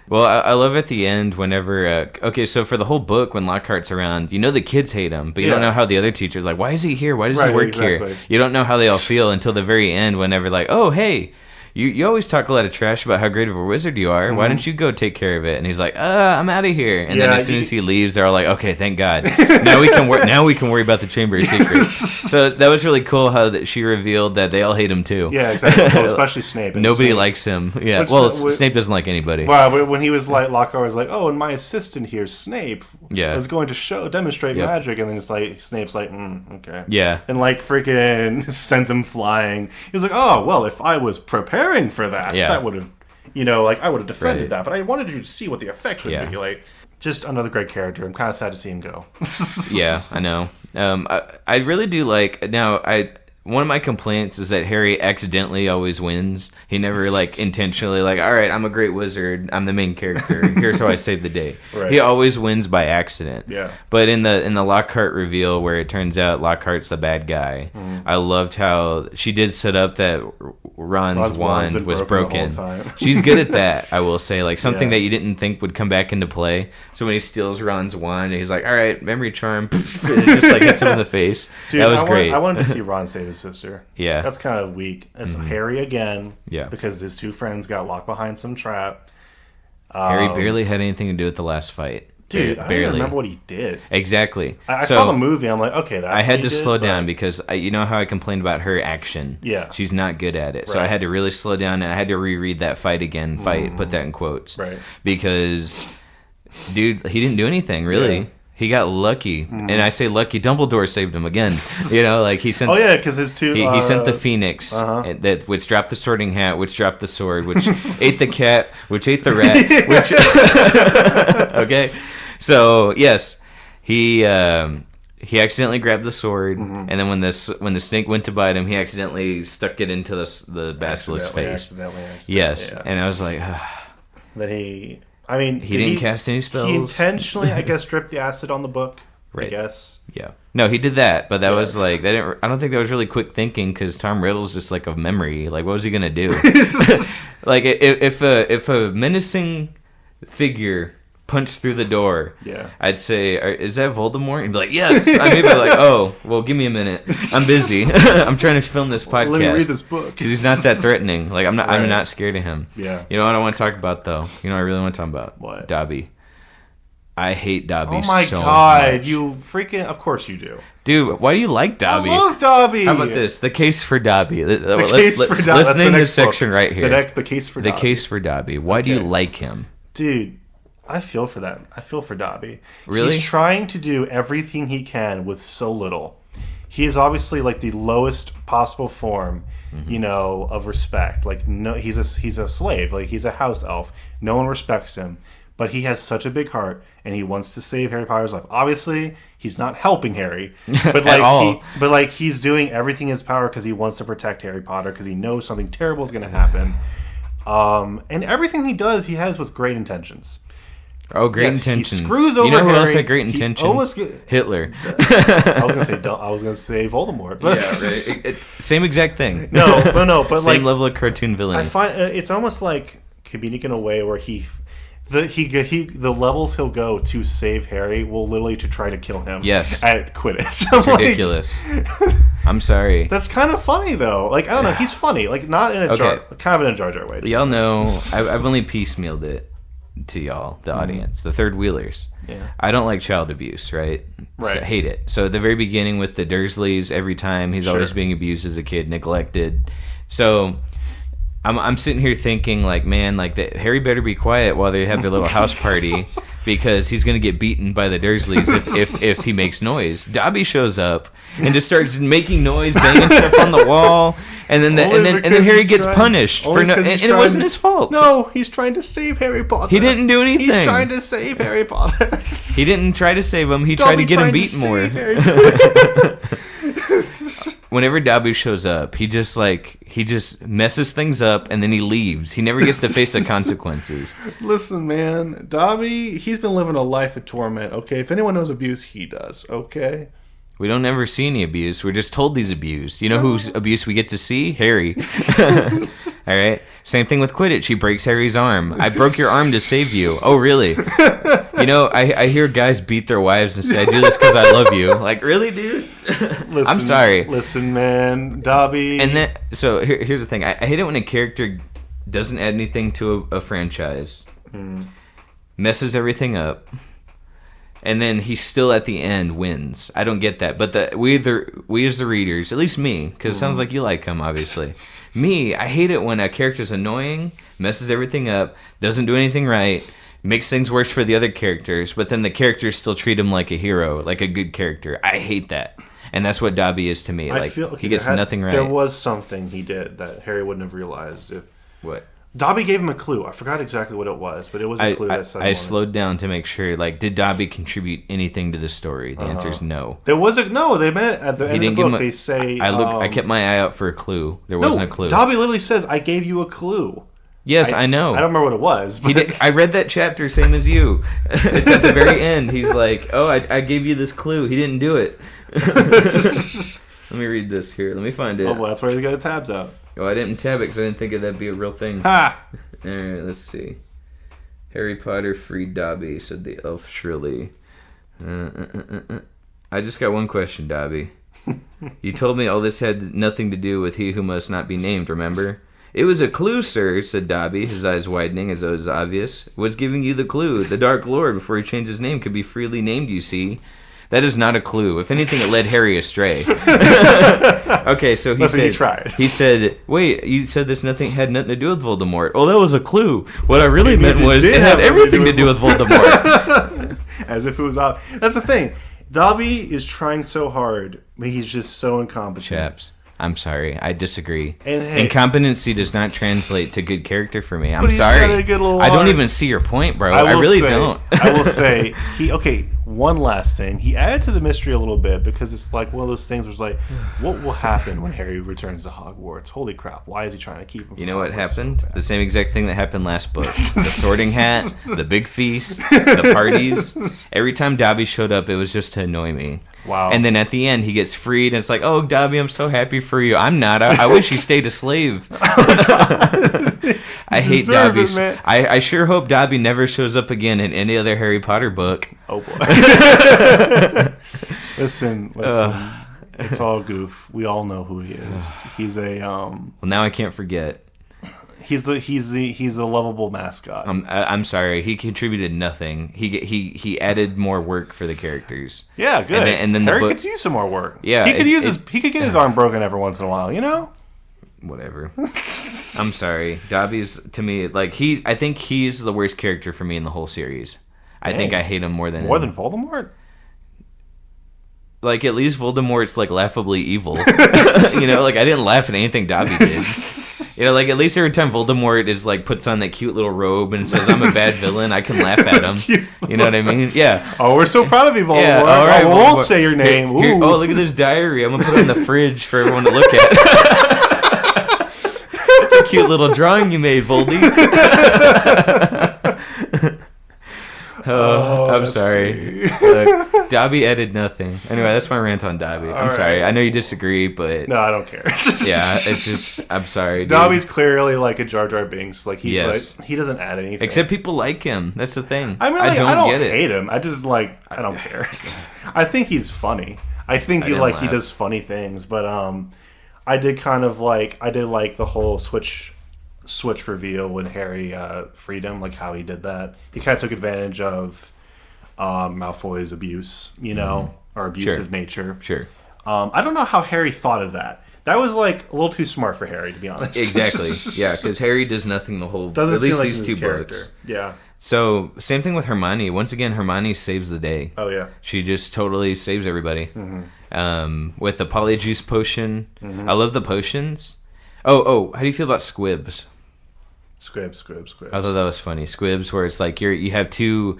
Well, I love at the end whenever... okay, so for the whole book, when Lockhart's around, you know the kids hate him, but you don't know how the other teacher's like, why is he here? Why does he work here? You don't know how they all feel until the very end whenever like, oh, hey... You always talk a lot of trash about how great of a wizard you are. Why don't you go take care of it? And he's like, I'm out of here. And then as soon as he leaves, they're all like, okay, thank God. Now we can worry about the Chamber of Secrets. So that was really cool how that she revealed that they all hate him too. Yeah, exactly. Well, especially Snape. Nobody likes him. Yeah. Snape doesn't like anybody. Well, when he was like, Lockhart was like, oh, and my assistant here, Snape, is going to demonstrate magic. And then it's like, Snape's like, okay. Yeah. And like freaking sends him flying. He's like, oh, well, if I was preparing for that, that would have, I would have defended that, but I wanted you to see what the effects would be. Like, just another great character. I'm kind of sad to see him go. Yeah, I know. I really do like, now, one of my complaints is that Harry accidentally always wins. He never, like, intentionally, like, all right, I'm a great wizard. I'm the main character. Here's how I save the day. Right. He always wins by accident. Yeah. But in the Lockhart reveal, where it turns out Lockhart's the bad guy, I loved how she did set up that Ron's wand was broken. She's good at that, I will say. Like, something that you didn't think would come back into play. So when he steals Ron's wand, he's like, all right, memory charm. It just, like, hits him in the face. Dude, that was great. I wanted to see Ron save his sister. Yeah. That's kind of weak. It's Harry again. Yeah. Because his two friends got locked behind some trap. Harry barely had anything to do with the last fight. Dude, I don't even remember what he did. Exactly. I saw the movie. I'm like, okay, that's I had to slow down because you know how I complained about her action? Yeah. She's not good at it. So I had to really slow down, and I had to reread that fight again. Put that in quotes. Right. Because, dude, he didn't do anything, really. Yeah. He got lucky, and I say lucky. Dumbledore saved him again. Like he sent. Oh yeah, because his two. He sent the Phoenix, which dropped the Sorting Hat, which dropped the sword, which ate the cat, which ate the rat. Which okay, so yes, he accidentally grabbed the sword, and then when the snake went to bite him, he accidentally stuck it into the basilisk's face. Yes, and I was like, that he. I mean, he didn't cast any spells. He intentionally, I guess, dripped the acid on the book. I guess. Yeah. No, he did that, but that was like I don't think that was really quick thinking because Tom Riddle's just like a memory. Like, what was he gonna do? Like, if a menacing figure punched through the door, I'd say, "Is that Voldemort?" And be like, "Yes." I'd maybe be like, "Oh, well, give me a minute. I'm busy. I'm trying to film this podcast. Let me read this book." Because he's not that threatening. Like, I'm not scared of him. Yeah. You know what I want to talk about though? You know what I really want to talk about? What? Dobby. I hate Dobby so much. Oh my god, you freaking... Of course you do. Dude, why do you like Dobby? I love Dobby! How about this? The Case for Dobby. The Case for Dobby. Let's name this section right here. The Case for Dobby. The Case for Dobby. Why do you like him? Dude, I feel for that. I feel for Dobby. Really? He's trying to do everything he can with so little. He is obviously like the lowest possible form, of respect. Like, no, he's a slave. Like, he's a house elf. No one respects him. But he has such a big heart, and he wants to save Harry Potter's life. Obviously, he's not helping Harry, but like, at all. He's doing everything in his power because he wants to protect Harry Potter because he knows something terrible is going to happen. And everything he does, he has with great intentions. Oh, great intentions! He screws over You know who Harry. else had great intentions? Hitler. I was gonna say Voldemort. But yeah, right. Same exact thing. No, but same level of cartoon villainy. I find it's almost like comedic in a way where the levels he'll go to save Harry will literally to try to kill him. Yes. At Quidditch. It's ridiculous. I'm sorry. That's kind of funny though. Like, I don't know. He's funny. Like, not in a kind of in a Jar Jar way. Y'all know I've only piecemealed it to y'all, the audience, the third wheelers. Yeah. I don't like child abuse, right? Right. So I hate it. So at the very beginning with the Dursleys, every time he's always being abused as a kid, neglected. So I'm sitting here thinking, like, man, like, Harry better be quiet while they have their little house party because he's gonna get beaten by the Dursleys if he makes noise. Dobby shows up and just starts making noise, banging stuff on the wall, and then Harry gets punished for and it wasn't his fault. No, he's trying to save Harry Potter. He didn't do anything. He's trying to save Harry Potter. He didn't try to save him. He tried to get him beaten more. Whenever Dobby shows up, he just messes things up and then he leaves. He never gets to face the consequences. Listen, man, Dobby, he's been living a life of torment. Okay, if anyone knows abuse, he does. Okay. We don't ever see any abuse. We're just told he's abused. You know whose abuse we get to see? Harry. All right. Same thing with Quidditch. He breaks Harry's arm. I broke your arm to save you. Oh, really? You know, I hear guys beat their wives and say, I do this because I love you. Like, really, dude? I'm sorry. Listen, man. Dobby. And then, so here's the thing. I hate it when a character doesn't add anything to a franchise, messes everything up, and then he still at the end wins. I don't get that. But we as the readers, at least me, because it sounds like you like him, obviously. Me, I hate it when a character's annoying, messes everything up, doesn't do anything right, makes things worse for the other characters, but then the characters still treat him like a hero, like a good character. I hate that. And that's what Dobby is to me. Like, he gets nothing right. There was something he did that Harry wouldn't have realized. What? Dobby gave him a clue. I forgot exactly what it was, but it was a clue that said I slowed down to make sure, like, did Dobby contribute anything to the story? The answer is no. There was no, they meant it at the end of the book. They say... I kept my eye out for a clue. There wasn't a clue. Dobby literally says, I gave you a clue. Yes, I know. I don't remember what it was. But I read that chapter, same as you. It's at the very end. He's like, oh, I gave you this clue. He didn't do it. Let me read this here. Let me find it. Oh, well, that's where he got the tabs out. Oh, I didn't tab it because I didn't think that'd be a real thing. Ha! Alright, let's see. Harry Potter freed Dobby, said the elf shrilly. I just got one question, Dobby. You told me all this had nothing to do with he who must not be named, remember? It was a clue, sir, said Dobby, his eyes widening as though it was obvious. Was giving you the clue. The Dark Lord, before he changed his name, could be freely named, you see. That is not a clue. If anything, it led Harry astray. Okay, so he said, wait, you said this had nothing to do with Voldemort. Oh, that was a clue. What I really meant was it had everything to do with Voldemort. As if it was... That's the thing. Dobby is trying so hard, but he's just so incompetent. Chaps. I'm sorry. I disagree. And hey, incompetency does not translate to good character for me. I'm sorry. I don't even see your point, bro. I really don't. I will say, one last thing. He added to the mystery a little bit because it's like one of those things where it's like, what will happen when Harry returns to Hogwarts? Holy crap. Why is he trying to keep him? You know what happened? The same exact thing that happened last book. The Sorting Hat, the big feast, the parties. Every time Dobby showed up, it was just to annoy me. Wow. And then at the end, he gets freed, and it's like, oh, Dobby, I'm so happy for you. I'm not. I wish he stayed a slave. I hate Dobby. I sure hope Dobby never shows up again in any other Harry Potter book. Oh, boy. Listen. It's all goof. We all know who he is. He's a... Well, now I can't forget. He's a lovable mascot. I'm sorry. He contributed nothing. He added more work for the characters. Yeah, good. And then Harry could use some more work. Yeah, he could get his arm broken every once in a while. You know. Whatever. I'm sorry. Dobby's to me like I think he's the worst character for me in the whole series. Dang. I think I hate him more than Voldemort. Like at least Voldemort's like laughably evil. You know, like I didn't laugh at anything Dobby did. You know, like at least every time Voldemort is like puts on that cute little robe and says I'm a bad villain, I can laugh at him. You know what I mean? Yeah. Oh, we're so proud of you, Voldemort. Yeah, all right, I won't say your name. Here, oh, look at this diary. I'm gonna put it in the fridge for everyone to look at. It's a cute little drawing you made, Voldy. I'm sorry. Look, Dobby added nothing. Anyway, that's my rant on Dobby. I'm sorry. I know you disagree, but... No, I don't care. Yeah, it's just... I'm sorry, dude. Dobby's clearly like a Jar Jar Binks. Like, he doesn't add anything. Except people like him. That's the thing. I mean, like, I don't hate him. I just, like... I don't care. I think he's funny. I think he does funny things. But, I did like the whole switch reveal when Harry freed him, like how he did that. He kind of took advantage of Malfoy's abuse, you know, or abusive nature. Sure. I don't know how Harry thought of that. That was like a little too smart for Harry, to be honest. Exactly. Yeah, because Harry does nothing the whole. At least like these two books. Yeah. So same thing with Hermione. Once again, Hermione saves the day. Oh yeah. She just totally saves everybody. Mm-hmm. With the Polyjuice potion. Mm-hmm. I love the potions. Oh, how do you feel about Squibs? Squibs. I thought that was funny. Squibs, where it's like you have two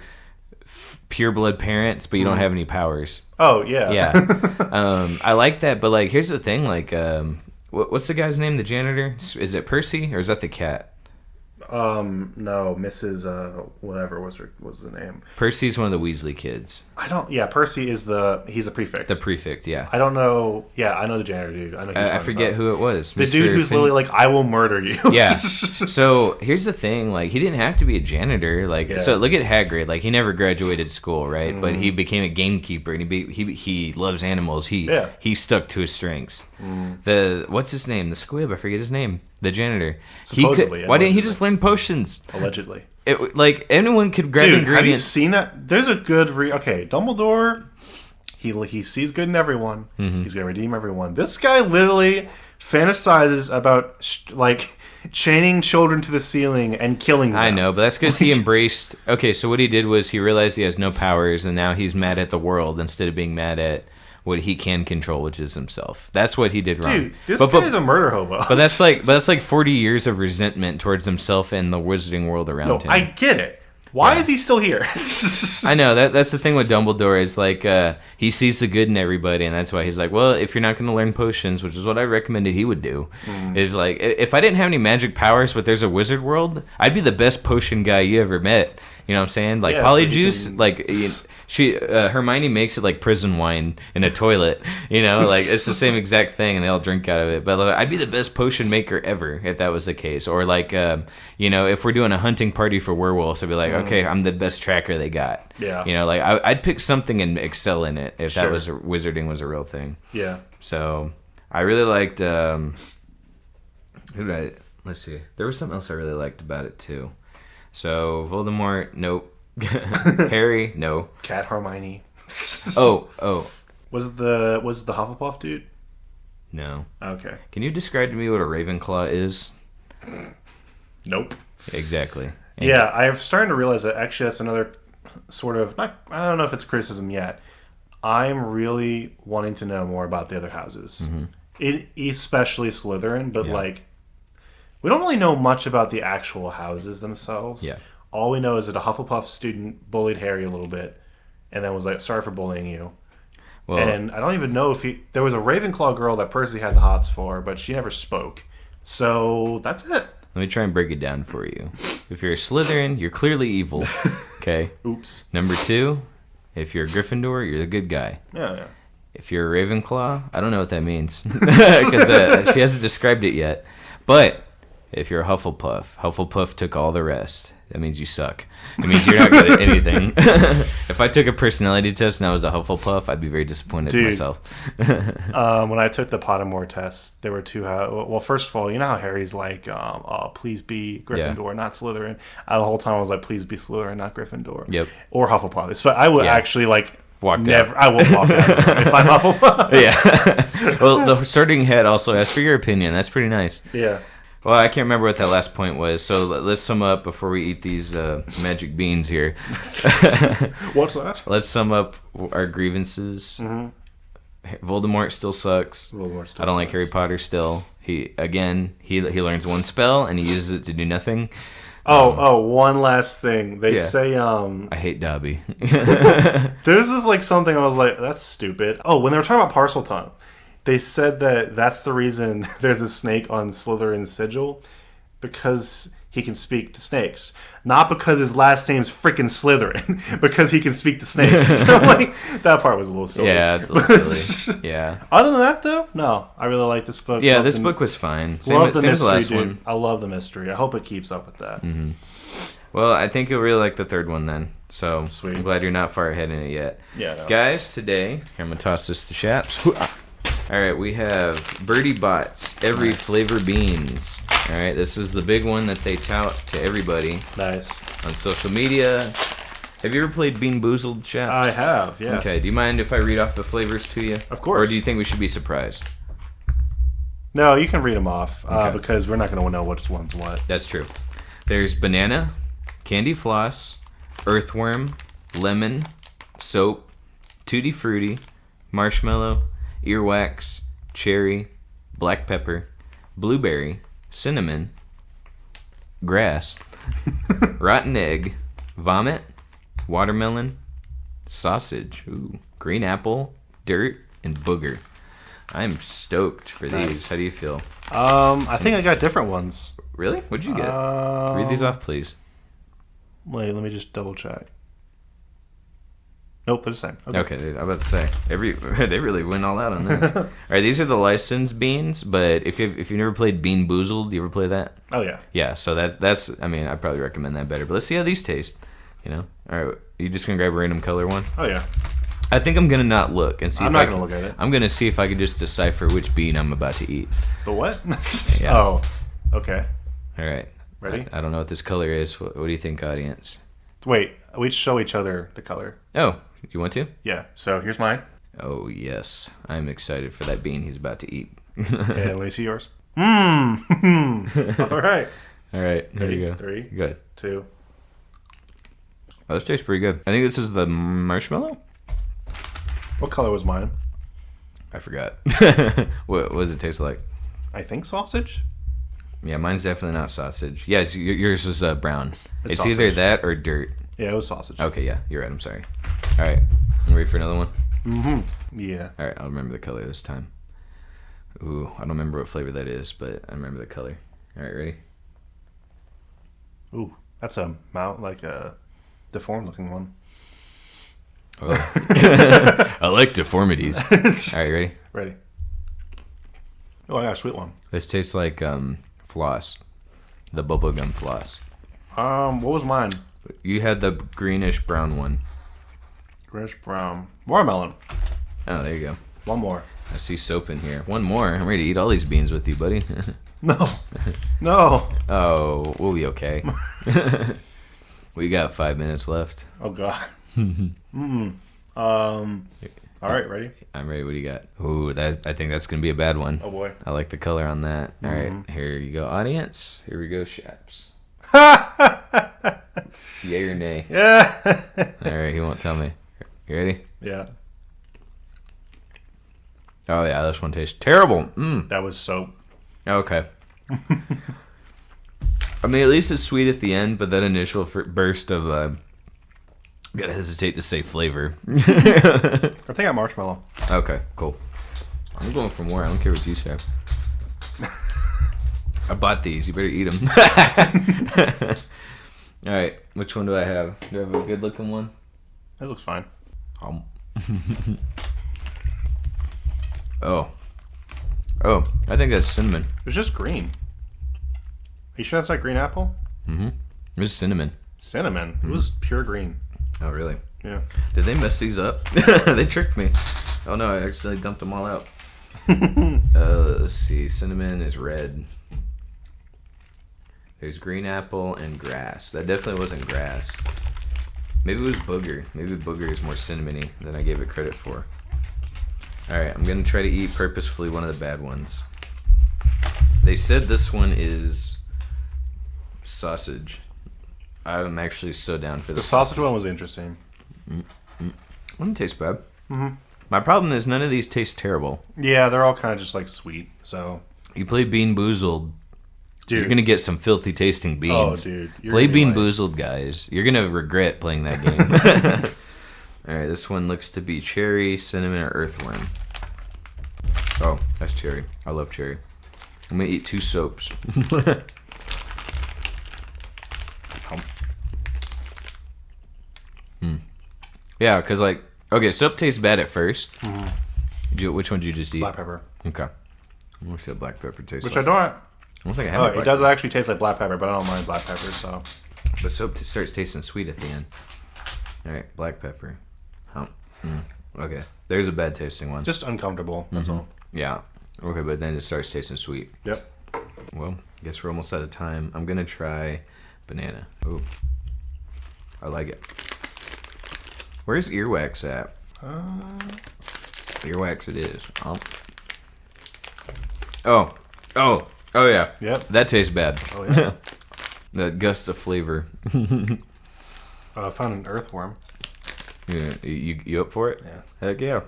pure blood parents, but you don't have any powers. Oh yeah, yeah. I like that, but like, here's the thing. Like, what's the guy's name? The janitor? Is it Percy or is that the cat? No, Mrs. Whatever was the name. Percy's one of the Weasley kids. Percy is he's a prefect. The prefect, yeah. I don't know. Yeah, I know the janitor dude. I know. I forget who it was. The dude who's literally like, I will murder you. Yeah. So here's the thing. Like, he didn't have to be a janitor. Like, so look at Hagrid. Like, he never graduated school, right? Mm-hmm. But he became a gamekeeper, and he loves animals. He stuck to his strengths. Mm. What's his name? The Squib. I forget his name. The janitor. Supposedly. Why didn't he just learn potions? Allegedly. Like, anyone could grab ingredients. Have you seen that? There's a good... Dumbledore, he sees good in everyone. Mm-hmm. He's going to redeem everyone. This guy literally fantasizes about, chaining children to the ceiling and killing them. I know, but that's because he embraced... Okay, so what he did was he realized he has no powers, and now he's mad at the world instead of being mad at what he can control, which is himself. That's what he did wrong. Dude, this guy's a murder hobo. But that's like 40 years of resentment towards himself and the wizarding world around him. I get it. Why is he still here? I know that's the thing with Dumbledore is like he sees the good in everybody, and that's why he's like, well, if you're not going to learn potions, which is what I recommended he would do, is like, if I didn't have any magic powers, but there's a wizard world, I'd be the best potion guy you ever met. You know what I'm saying? Like, Polyjuice, Hermione makes it like prison wine in a toilet. You know, like, it's the same exact thing, and they all drink out of it. But I'd be the best potion maker ever if that was the case. Or like, if we're doing a hunting party for werewolves, I'd be like, okay, I'm the best tracker they got. Yeah. You know, like, I'd pick something and excel in it if that was wizarding was a real thing. Yeah. So I really liked. Let's see. There was something else I really liked about it too. So, Voldemort, nope. Harry, no. Cat Hermione. Oh. Was it the Hufflepuff dude? No. Okay. Can you describe to me what a Ravenclaw is? Nope. Exactly. Yeah, I'm starting to realize that actually that's another sort of... I don't know if it's criticism yet. I'm really wanting to know more about the other houses. Mm-hmm. especially Slytherin, but like we don't really know much about the actual houses themselves. Yeah. All we know is that a Hufflepuff student bullied Harry a little bit, and then was like, "Sorry for bullying you." Well, and I don't even know if there was a Ravenclaw girl that Percy had the hots for, but she never spoke. So that's it. Let me try and break it down for you. If you're a Slytherin, you're clearly evil. Okay. Oops. Number 2, if you're a Gryffindor, you're the good guy. Yeah. If you're a Ravenclaw, I don't know what that means because she hasn't described it yet. But if you're a Hufflepuff took all the rest. That means you suck. It means you're not good at anything. If I took a personality test and I was a Hufflepuff, I'd be very disappointed in myself. When I took the Pottermore test, there were two. Well, first of all, you know how Harry's like, please be Gryffindor, not Slytherin. The whole time I was like, please be Slytherin, not Gryffindor. Yep. Or Hufflepuff. But I would actually like... Never. I won't walk out if I'm Hufflepuff. Yeah. Well, the Sorting Hat also asked for your opinion. That's pretty nice. Yeah. Well, I can't remember what that last point was, so let's sum up before we eat these magic beans here. What's that? Let's sum up our grievances. Mm-hmm. Voldemort still sucks. I don't like Harry Potter still. He learns one spell and he uses it to do nothing. One last thing. They say I hate Dobby. There's this like something I was like, that's stupid. Oh, when they were talking about Parseltongue, they said that that's the reason there's a snake on Slytherin's sigil, because he can speak to snakes. Not because his last name's freaking Slytherin, because he can speak to snakes. So, like, that part was a little silly. Yeah, it's a little silly. Yeah. Other than that, though, no. I really like this book. Yeah, this book was fine. Same as the last one. I love the mystery. I hope it keeps up with that. Mm-hmm. Well, I think you'll really like the third one then. So, sweet. I'm glad you're not far ahead in it yet. Yeah, no. Guys, today, here I'm going to toss this to Shaps. All right, we have Bertie Bott's Every Flavor Beans. All right, this is the big one that they tout to everybody. Nice. On social media. Have you ever played Bean Boozled, Shaps? I have, yes. Okay, do you mind if I read off the flavors to you? Of course. Or do you think we should be surprised? No, you can read them off, because we're not going to know which one's what. That's true. There's banana, candy floss, earthworm, lemon, soap, tutti frutti, marshmallow, earwax, cherry, black pepper, blueberry, cinnamon, grass, rotten egg, vomit, watermelon, sausage, green apple, dirt, and booger. I'm stoked for these. How do you feel? I think I got different ones. Really? What'd you get? Read these off, please. Wait, let me just double check. Nope, they're the same. Okay, I was about to say they really went all out on this. All right, these are the licensed beans, but if you've never played Bean Boozled, you ever play that? Oh yeah. Yeah, so that's I mean, I'd probably recommend that better. But let's see how these taste. You know, all right, you just gonna grab a random color one? Oh yeah. I think I'm gonna not look and see. I'm not gonna look at it. I'm gonna see if I can just decipher which bean I'm about to eat. The what? Yeah. Oh, okay. All right. Ready? I don't know what this color is. What do you think, audience? Wait, we show each other the color. Oh, you want to? Yeah. So here's mine. Oh yes, I'm excited for that bean he's about to eat. Okay, let me see yours. Mmm. All right. All right. Here you go. 3. Good. 2. Oh, this tastes pretty good. I think this is the marshmallow. What color was mine? I forgot. What does it taste like? I think sausage. Yeah, mine's definitely not sausage. Yes, yours was brown. It's sausage. either that or dirt. Yeah, it was sausage. Okay, yeah, you're right. I'm sorry. All right, you ready for another one? Mm-hmm. Yeah. All right, I'll remember the color this time. Ooh, I don't remember what flavor that is, but I remember the color. All right, ready? Ooh, that's a deformed looking one. Oh. I like deformities. All right, ready? Ready. Oh, I got a sweet one. This tastes like floss, the bubblegum floss. What was mine? You had the greenish brown one. Greenish brown. Watermelon. Oh, there you go. One more. I see soap in here. One more. I'm ready to eat all these beans with you, buddy. No. No. Oh, we'll be okay. We got 5 minutes left. Oh, God. All right, ready? I'm ready. What do you got? Ooh, I think that's going to be a bad one. Oh, boy. I like the color on that. All right, here you go, audience. Here we go, Shaps. Yay or nay? Yeah. All right, he won't tell me. You ready? Yeah. Oh, yeah, this one tastes terrible. That was soap. Okay. I mean, at least it's sweet at the end, but that initial burst of, gotta hesitate to say flavor. I think I marshmallow. Okay, cool. I'm going for more. I don't care what you say. I bought these. You better eat them. All right, which one do I have? Do I have a good-looking one? It looks fine. Oh, I think that's cinnamon. It's just green. Are you sure that's like green apple? Mm-hmm. It's cinnamon. Cinnamon? Mm-hmm. It was pure green. Oh, really? Yeah. Did they mess these up? They tricked me. Oh, no, I accidentally dumped them all out. Let's see. Cinnamon is red. There's green apple and grass. That definitely wasn't grass. Maybe it was booger. Maybe booger is more cinnamony than I gave it credit for. Alright, I'm going to try to eat purposefully one of the bad ones. They said this one is sausage. I'm actually so down for this. The sausage one was interesting. Wouldn't taste bad. Mm-hmm. My problem is none of these taste terrible. Yeah, they're all kind of just like sweet. So you play Bean Boozled, dude, you're gonna get some filthy tasting beans. Oh, dude, play Bean Boozled, guys. You're gonna regret playing that game. All right, this one looks to be cherry, cinnamon, or earthworm. Oh, that's cherry. I love cherry. I'm gonna eat 2 soaps. Yeah, because like, okay, soap tastes bad at first. Mm-hmm. Which one did you just eat? Black pepper. Okay. I wonder if that black pepper tastes Which like. I don't think I have. It does actually taste like black pepper, but I don't mind black pepper, so. But soap starts tasting sweet at the end. All right, black pepper. Okay, there's a bad tasting one. Just uncomfortable, that's all. Yeah. Okay, but then it starts tasting sweet. Yep. Well, I guess we're almost out of time. I'm going to try banana. Oh, I like it. Where's earwax at? Earwax it is. Oh yeah. Yep. That tastes bad. Oh yeah. That gust of flavor. I found an earthworm. Yeah, you up for it? Yeah. Heck yeah.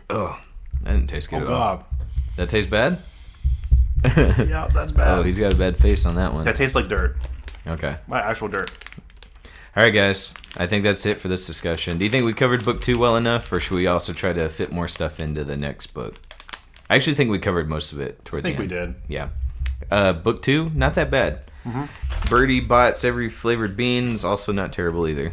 Oh, that didn't taste good at all. God. That tastes bad? Yeah, that's bad. Oh, he's got a bad face on that one. That tastes like dirt. Okay. My actual dirt. All right, guys. I think that's it for this discussion. Do you think we covered book 2 well enough, or should we also try to fit more stuff into the next book? I actually think we covered most of it toward the end. I think we did. Yeah. Book 2, not that bad. Mm-hmm. Bertie bots every flavored beans, also not terrible either.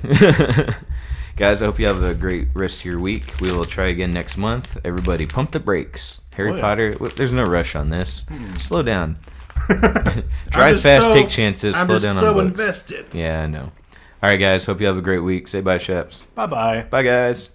Guys, I hope you have a great rest of your week. We will try again next month. Everybody, pump the brakes. Harry Potter, there's no rush on this. Slow down. Drive fast, take chances, slow down on books. I'm so invested. Yeah, I know. All right, guys, hope you have a great week. Say bye, Sheps. Bye-bye. Bye, guys.